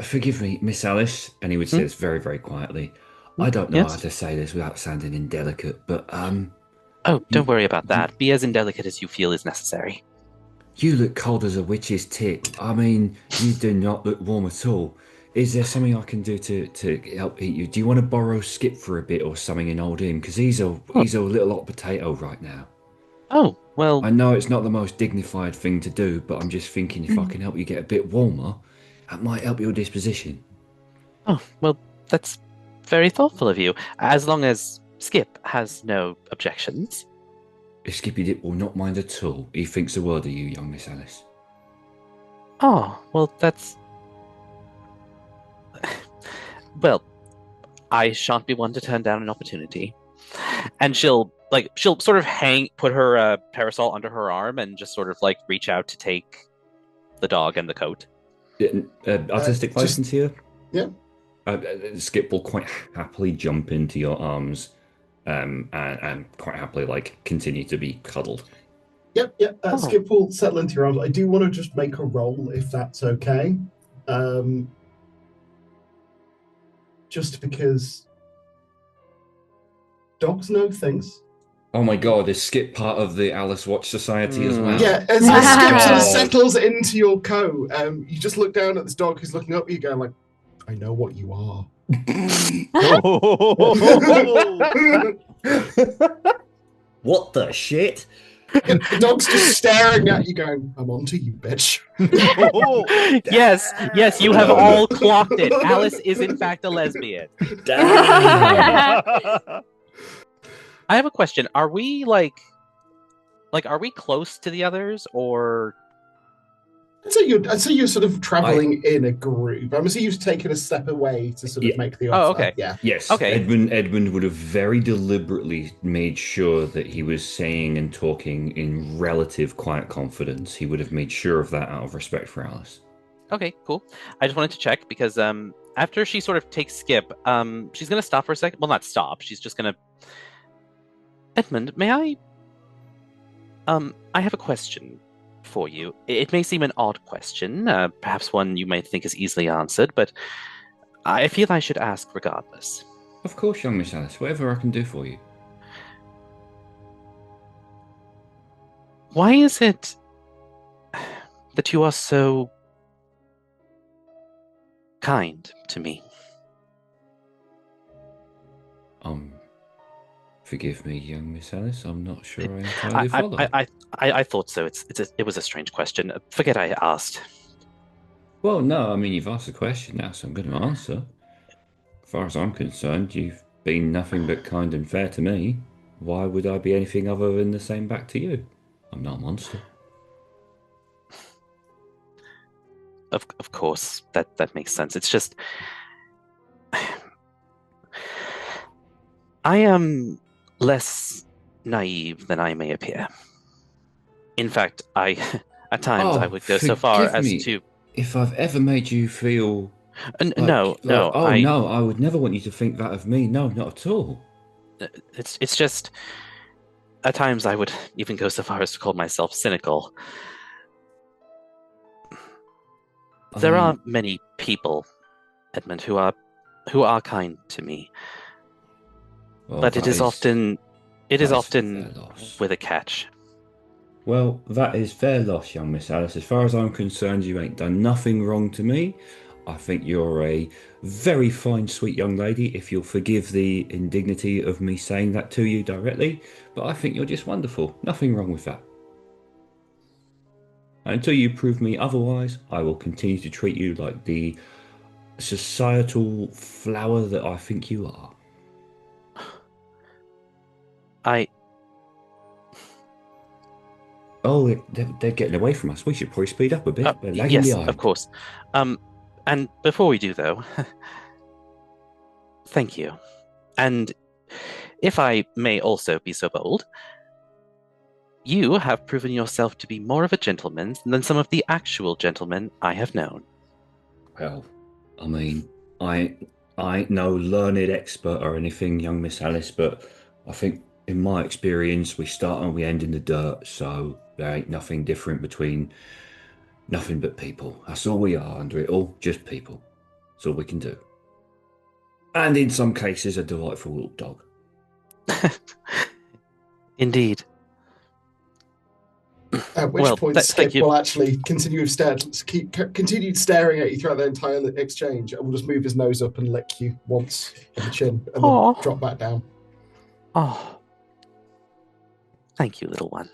Forgive me, Miss Alice. And he would say this very, very quietly. I don't know how to say this without sounding indelicate, but Oh, don't worry about that. Be as indelicate as you feel is necessary. you look cold as a witch's tit. I mean, you do not look warm at all. Is there something I can do to help heat you? Do you want to borrow Skip for a bit or something in old him? Because he's a little hot potato right now. Oh, well... I know it's not the most dignified thing to do, but I'm just thinking if I can help you get a bit warmer, that might help your disposition. Oh, well, that's very thoughtful of you. As long as Skip has no objections. Skippy Dip will not mind at all. He thinks the world of you, young Miss Alice. Oh, well, that's... Well, I shan't be one to turn down an opportunity. And she'll sort of put her parasol under her arm and just sort of like reach out to take the dog and the coat. Artistic license here? Yeah. Skip will quite happily jump into your arms and quite happily like continue to be cuddled. Yep. Skip will settle into your arms. I do want to just make a roll if that's okay. Just because dogs know things. Oh my god, is Skip part of the Alice Watch Society as well? Yeah, as Skip sort of settles into your coat, you just look down at this dog who's looking up at you going like, I know what you are. What the shit? The dog's just staring at you going, I'm onto you, bitch. Yes, you have all clocked it. Alice is in fact a lesbian. Damn. I have a question. Are we are we close to the others, or? I'd say you're sort of traveling in a group. I'm assuming you've taken a step away to sort of make the offer. Oh, okay. Yeah. Yes. Okay. Edmund would have very deliberately made sure that he was saying and talking in relative quiet confidence. He would have made sure of that out of respect for Alice. Okay, cool. I just wanted to check because after she sort of takes Skip, she's gonna stop for a second. Well, not stop. She's just gonna. Edmund, may I? I have a question for you. It may seem an odd question, perhaps one you might think is easily answered, but I feel I should ask regardless. Of course, young Miss Alice. Whatever I can do for you. Why is it that you are so kind to me? Forgive me, young Miss Alice. I'm not sure I entirely follow. I thought so. It was a strange question. Forget I asked. Well, no. I mean, you've asked a question now, so I'm going to answer. As far as I'm concerned, you've been nothing but kind and fair to me. Why would I be anything other than the same back to you? I'm not a monster. Of course, that makes sense. It's just I am less naive than I may appear. In fact, at times I would go so far as to. If I've ever made you feel. No. I would never want you to think that of me. No, not at all. It's just. At times I would even go so far as to call myself cynical. There are many people, Edmund, who are kind to me. Well, but it is often with a catch. Well, that is fair loss, young Miss Alice. As far as I'm concerned, you ain't done nothing wrong to me. I think you're a very fine, sweet young lady, if you'll forgive the indignity of me saying that to you directly. But I think you're just wonderful. Nothing wrong with that. And until you prove me otherwise, I will continue to treat you like the societal flower that I think you are. Oh, they're getting away from us. We should probably speed up a bit. They're lagging yes, behind. Of course. And before we do, though, thank you. And if I may also be so bold, You have proven yourself to be more of a gentleman than some of the actual gentlemen I have known. Well, I mean, I ain't no learned expert or anything, young Miss Alice, but I think in my experience, we start and we end in the dirt, so there ain't nothing different between nothing but people. That's all we are under it all, just people. That's all we can do. And in some cases, a delightful little dog. Indeed. At which point, Skip thank you. will actually continue continued staring at you throughout the entire exchange, and will just move his nose up and lick you once in the chin, and then drop back down. Oh, thank you, little one.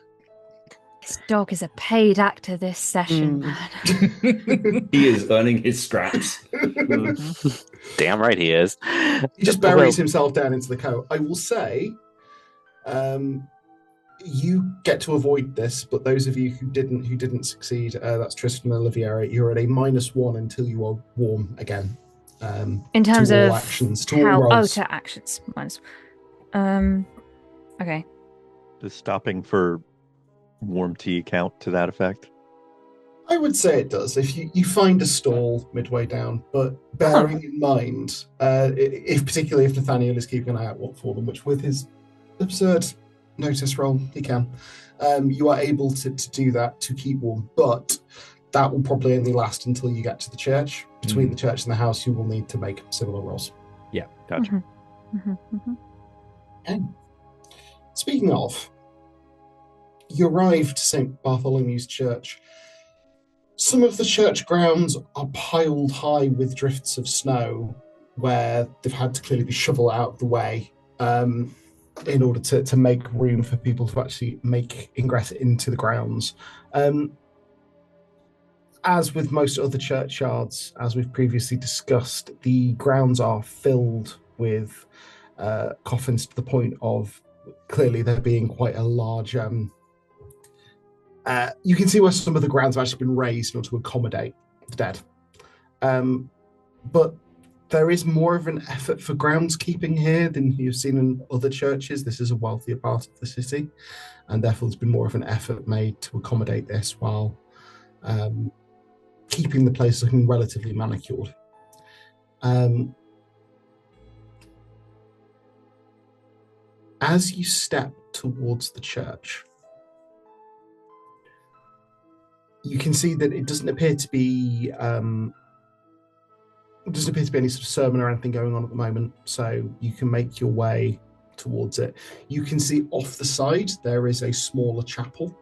This dog is a paid actor this session. He is earning his scraps. Damn right he is. He just buries himself down into the coat. I will say, you get to avoid this, but those of you who didn't succeed, that's Tristan and Oliviera, you're at a -1 until you are warm again. In terms to all of actions, to all rolls. to actions. Okay. Does stopping for warm tea count to that effect? I would say it does. If you find a stall midway down, but bearing in mind, particularly if Nathaniel is keeping an eye out for them, which with his absurd notice roll he can, you are able to do that to keep warm. But that will probably only last until you get to the church. Between the church and the house, you will need to make similar rolls. Yeah, gotcha. Okay. Speaking of, you arrive to St. Bartholomew's Church. Some of the church grounds are piled high with drifts of snow where they've had to clearly be shoveled out of the way in order to make room for people to actually make ingress into the grounds. As with most other churchyards, as we've previously discussed, the grounds are filled with coffins to the point of clearly there being quite a large... you can see where some of the grounds have actually been raised in order to accommodate the dead. But there is more of an effort for groundskeeping here than you've seen in other churches. This is a wealthier part of the city, and therefore there's been more of an effort made to accommodate this while keeping the place looking relatively manicured. As you step towards the church, you can see that it doesn't appear to be any sort of sermon or anything going on at the moment, so you can make your way towards it. You can see off the side there is a smaller chapel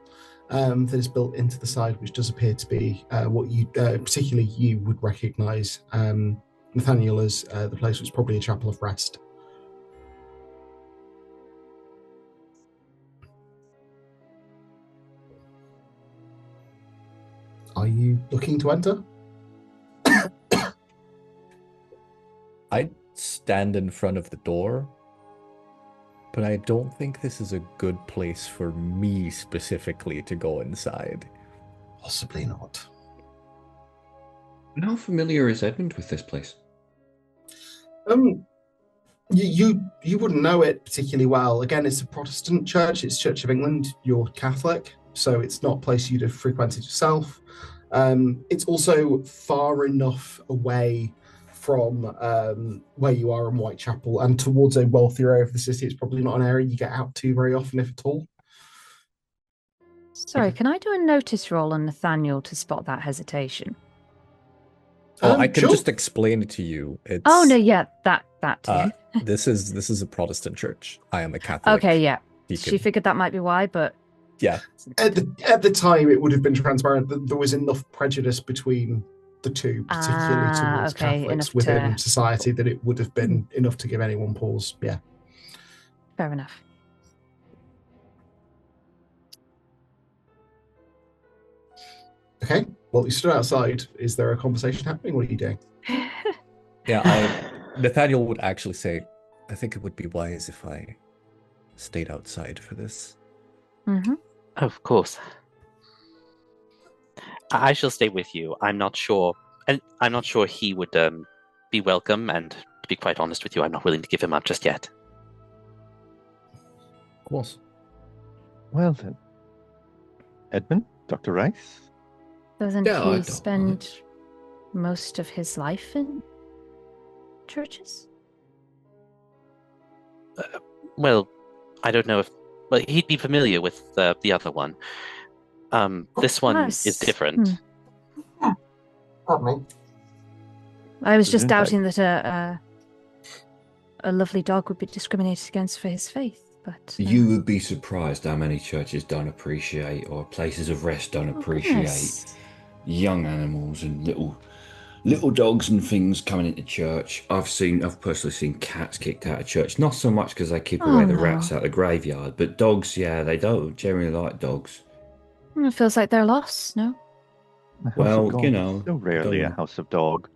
that is built into the side, which does appear to be what you, particularly you, would recognise, Nathaniel, as the place was probably a chapel of rest. Are you looking to enter? I'd stand in front of the door, but I don't think this is a good place for me specifically to go inside. Possibly not. And how familiar is Edmund with this place? You wouldn't know it particularly well. Again, it's a Protestant church. It's Church of England. You're Catholic, so it's not a place you'd have frequented yourself. It's also far enough away from where you are in Whitechapel and towards a wealthier area of the city. It's probably not an area you get out to very often, if at all. Sorry, can I do a notice roll on Nathaniel to spot that hesitation? I can sure. just explain it to you. It's, oh no, yeah, that too. This is a Protestant church. I am a Catholic. Okay, yeah. Deacon. She figured that might be why, but yeah. At the time, it would have been transparent that there was enough prejudice between the two, particularly towards Catholics within society, that it would have been enough to give anyone pause. Yeah. Fair enough. Okay. Well, you stood outside. Is there a conversation happening? What are you doing? Yeah, Nathaniel would actually say, I think it would be wise if I stayed outside for this. Mm-hmm. Of course. I shall stay with you. I'm not sure he would be welcome, and to be quite honest with you, I'm not willing to give him up just yet. Of course. Well then, Edmund, Dr. Rice? Doesn't Yeah, I he don't spend most of his life in churches? Well, I don't know if... Well, he'd be familiar with the other one. This one is different. Pardon me. I was just Gesundheit. doubting that a lovely dog would be discriminated against for his faith, but... You would be surprised how many churches don't appreciate, or places of rest don't appreciate, goodness. young animals and little dogs and things coming into church. I've personally seen cats kicked out of church. Not so much because they keep away the rats out the graveyard, but dogs, yeah, they don't generally like dogs. It feels like they're lost, no? A house Well, of God you is know, so rarely a house of dog.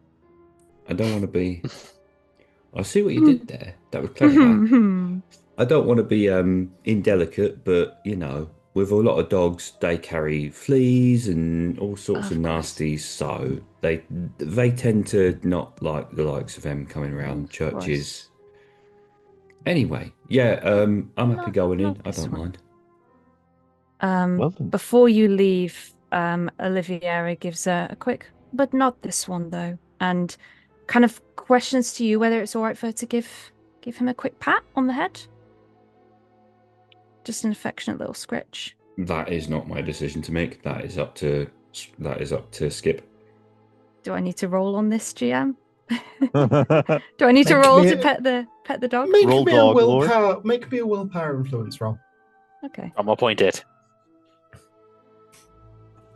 I don't want to be. I see what you did there. That was clever. I don't want to be indelicate, but you know, with a lot of dogs, they carry fleas and all sorts of nasties, so they tend to not like the likes of them coming around churches. Anyway, yeah, I'm happy going in. I don't mind. Well then. Before you leave, Oliviera gives a quick, but not this one though, and kind of questions to you whether it's all right for her to give him a quick pat on the head. Just an affectionate little scritch. That is not my decision to make. That is up to Skip. Do I need to roll on this, GM? Do I need to roll to pet the dog? Make Roll me dog, a Lord. willpower. Make me a willpower influence roll. Okay. I'm appointed.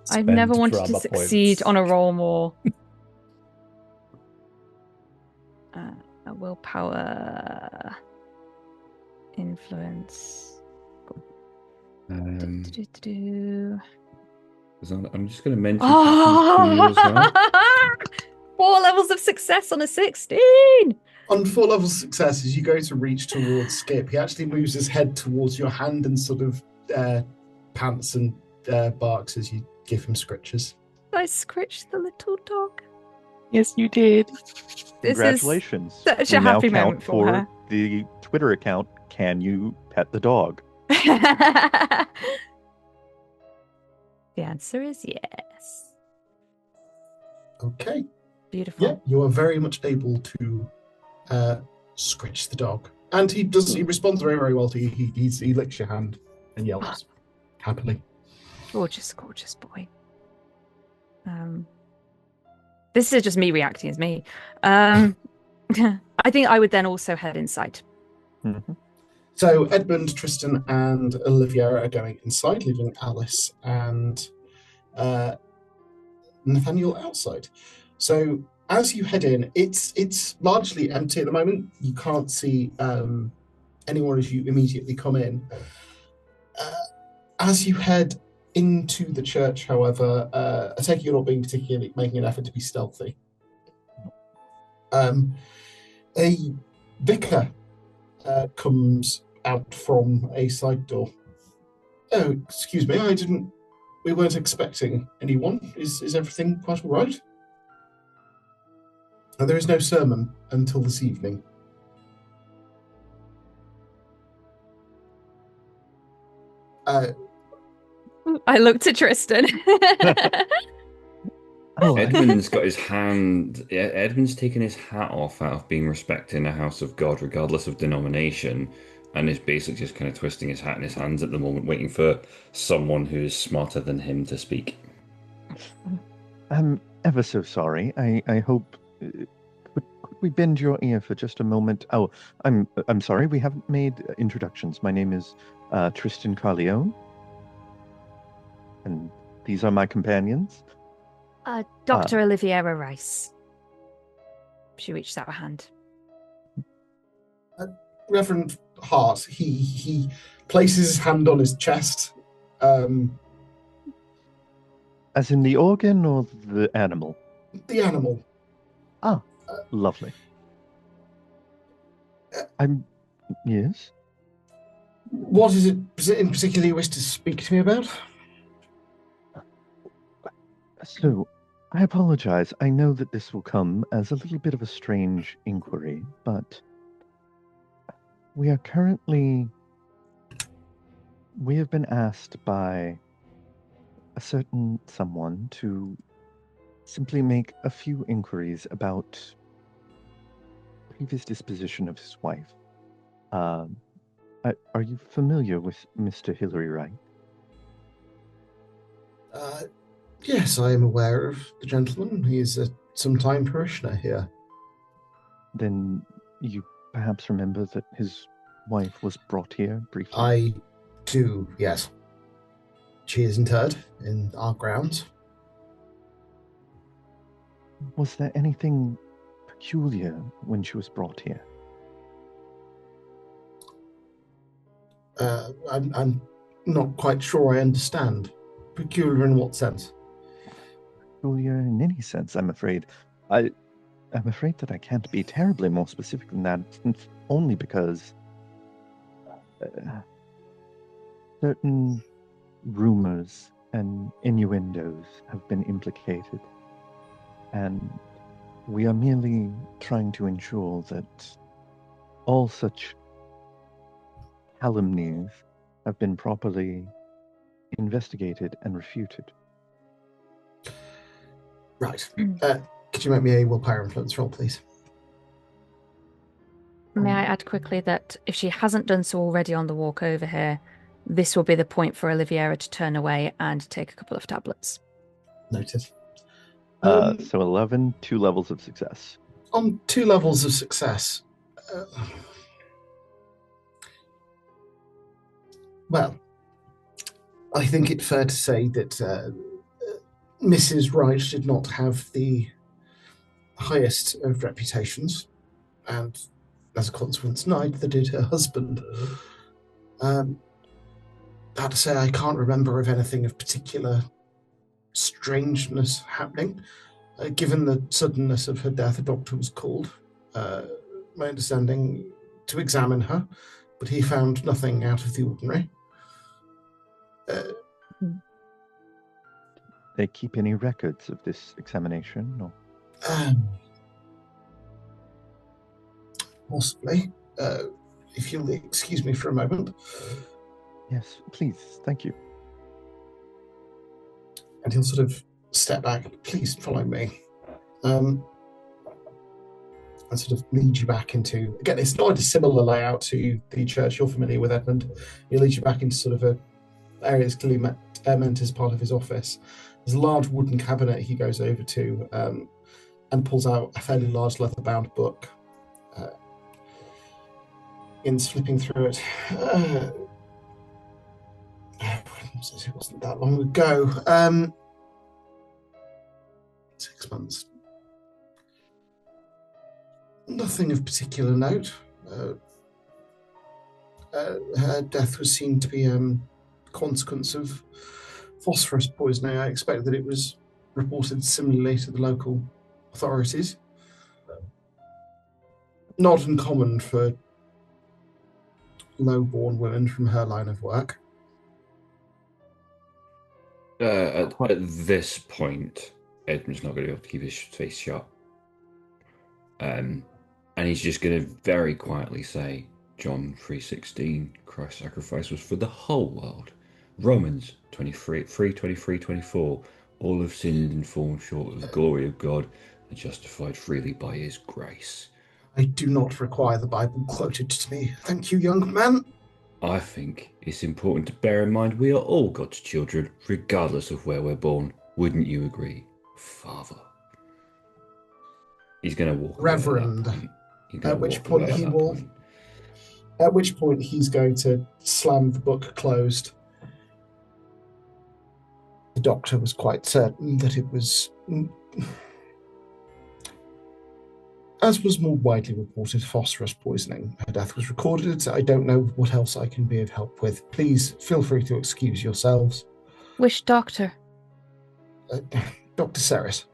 I've Spend never wanted to drama succeed points. on a roll more. A willpower influence. I'm just going to mention Oh! to you as well. 4 levels of success on a 16. On 4 levels of success, as you go to reach towards Skip, he actually moves his head towards your hand and sort of pants and barks as you give him scritches. I scritched the little dog. Yes, you did. This Congratulations. is such We a now happy count moment for her. the Twitter account, Can You Pet the Dog? The answer is yes. Okay. Beautiful. Yeah, you are very much able to scritch the dog. And he responds very, very well to you. He licks your hand and yelps happily. Gorgeous, gorgeous boy. This is just me reacting as me. I think I would then also head inside. Mm-hmm. So Edmund, Tristan, and Olivia are going inside, leaving Alice and Nathaniel outside. So as you head in, it's largely empty at the moment. You can't see anyone as you immediately come in. As you head into the church, however, I take it you're not being particularly making an effort to be stealthy. A vicar comes out from a side door. Oh, excuse me, we weren't expecting anyone. Is everything quite all right? There is no sermon until this evening. I looked at Tristan. Edmund's got his hand. Edmund's taken his hat off out of being respected in a house of God, regardless of denomination, and is basically just kind of twisting his hat in his hands at the moment, waiting for someone who is smarter than him to speak. I'm ever so sorry. I hope. Could we bend your ear for just a moment? Oh, I'm sorry. We haven't made introductions. My name is Tristan Carleone, and these are my companions. Dr. Oliviera Rice. She reached out a hand. Reverend Hart, he places his hand on his chest. As in the organ or the animal? The animal. Ah, lovely. Yes? What is it in particular you wish to speak to me about? So, I apologize. I know that this will come as a little bit of a strange inquiry, but we have been asked by a certain someone to simply make a few inquiries about previous disposition of his wife. Are you familiar with Mr. Hilary Wright? Yes, I am aware of the gentleman. He is a sometime parishioner here. Then you perhaps remember that his wife was brought here briefly? I do, yes. She is interred in our grounds. Was there anything peculiar when she was brought here? I'm not quite sure I understand. Peculiar in what sense? Peculiar in any sense, I'm afraid. I'm afraid that I can't be terribly more specific than that, only because certain rumors and innuendos have been implicated, and we are merely trying to ensure that all such calumnies have been properly investigated and refuted. Right. Could you make me a willpower influence roll, please? May I add quickly that if she hasn't done so already on the walk over here, this will be the point for Oliviera to turn away and take a couple of tablets. Noted. So 11, 2 levels of success. On 2 levels of success. Well, I think it's fair to say that Mrs. Wright did not have the highest of reputations, and as a consequence, neither did her husband. I have to say, I can't remember of anything of particular strangeness happening. Given the suddenness of her death, a doctor was called, my understanding, to examine her, but he found nothing out of the ordinary. They keep any records of this examination? No. Possibly. If you'll excuse me for a moment. Yes, please. Thank you. And he'll sort of step back. Please follow me. And sort of lead you back into, again, it's not a dissimilar layout to the church you're familiar with, Edmund. He'll lead you back into sort of a area that's clearly meant as part of his office. There's a large wooden cabinet he goes over to and pulls out a fairly large leather-bound book. In flipping through it, it wasn't that long ago. 6 months. Nothing of particular note. Her death was seen to be a consequence of phosphorus poisoning. I expect that it was reported similarly to the local authorities. Not uncommon for low-born women from her line of work. At this point, Edmund's not going to be able to keep his face shut. And he's just going to very quietly say, John 3:16, Christ's sacrifice was for the whole world. Romans 3:23-24, all have sinned and fallen short of the glory of God and justified freely by his grace. I do not require the Bible quoted to me. Thank you, young man. I think it's important to bear in mind we are all God's children, regardless of where we're born. Wouldn't you agree, Father? He's going to walk Reverend. away At which point he will. At which point he's going to slam the book closed. The doctor was quite certain that it was, as was more widely reported, phosphorus poisoning. Her death was recorded. I don't know what else I can be of help with. Please feel free to excuse yourselves. Which doctor? Dr. Ceres.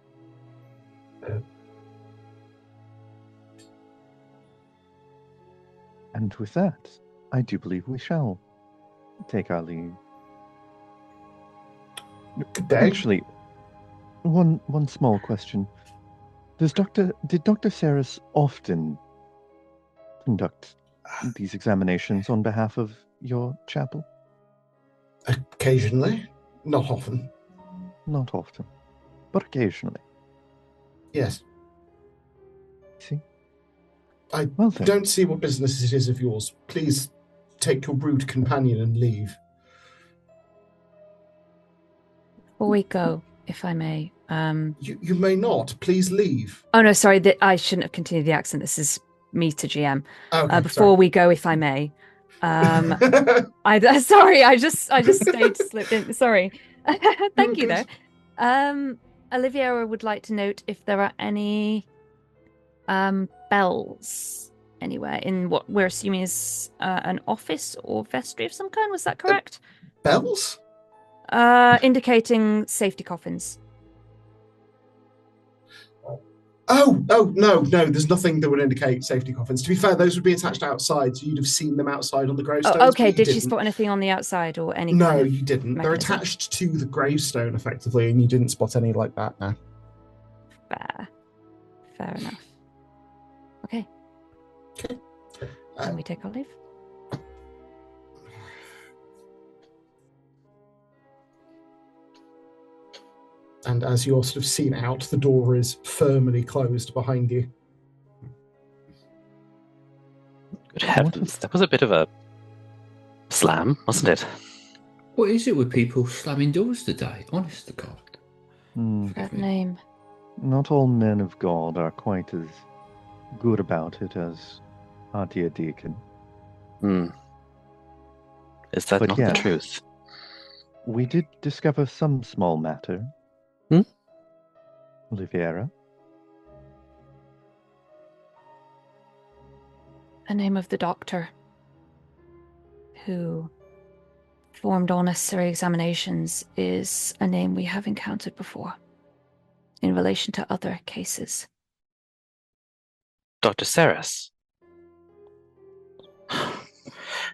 And with that, I do believe we shall take our leave. Good day. Actually, one small question. Did Dr. Ceres often conduct these examinations on behalf of your chapel? Occasionally, not often. Not often, but occasionally. Yes. See? I Well, then. don't see what business it is of yours. Please take your rude companion and leave. Before we go, if I may. You may not. Please leave. Oh, no, sorry. I shouldn't have continued the accent. This is me to GM. Okay, before we go, if I may. Sorry, I just slipped in. Sorry. Thank you, though. Oliviera would like to note if there are any bells anywhere in what we're assuming is an office or vestry of some kind. Was that correct? Bells? Indicating safety coffins. Oh, no, there's nothing that would indicate safety coffins. To be fair, those would be attached outside, so you'd have seen them outside on the gravestones. Oh, okay, did she spot anything on the outside or any No, kind of you didn't. mechanism? They're attached to the gravestone, effectively, and you didn't spot any like that, no. Fair enough. Okay. Can we take our leave? And as you're sort of seen out, the door is firmly closed behind you. Good heavens, that was a bit of a slam, wasn't it? What is it with people slamming doors today? Honest to God. That name. Not all men of God are quite as good about it as our dear deacon. Is that not the truth? We did discover some small matter. Oliviera? The name of the doctor who performed all necessary examinations is a name we have encountered before in relation to other cases. Dr. Saras.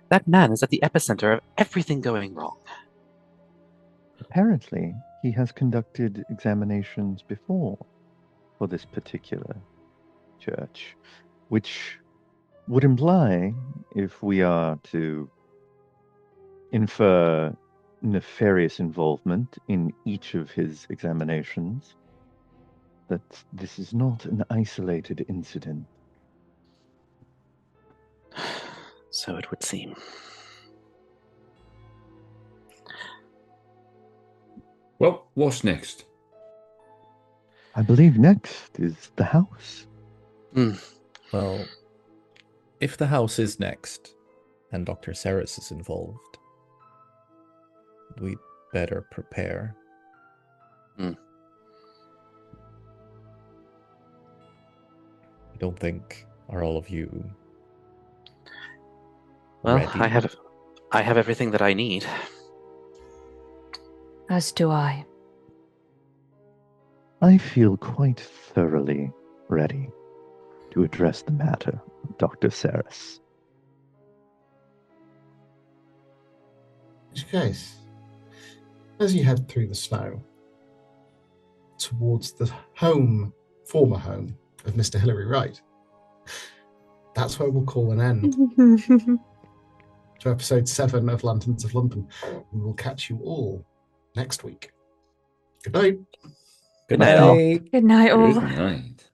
That man is at the epicenter of everything going wrong. Apparently, he has conducted examinations before for this particular church, which would imply, if we are to infer nefarious involvement in each of his examinations, that this is not an isolated incident. So it would seem. Well, what's next? I believe next is the house. Well, if the house is next, and Dr. Saras is involved, we'd better prepare. I don't think are all of you ready? I have everything that I need. As do I. I feel quite thoroughly ready to address the matter, Dr. Saras. In which case, as you head through the snow towards the former home of Mr. Hilary Wright, that's where we'll call an end to episode 7 of Lanterns of London. We will catch you all next week. Good night. Good night. Good night, all. Good night.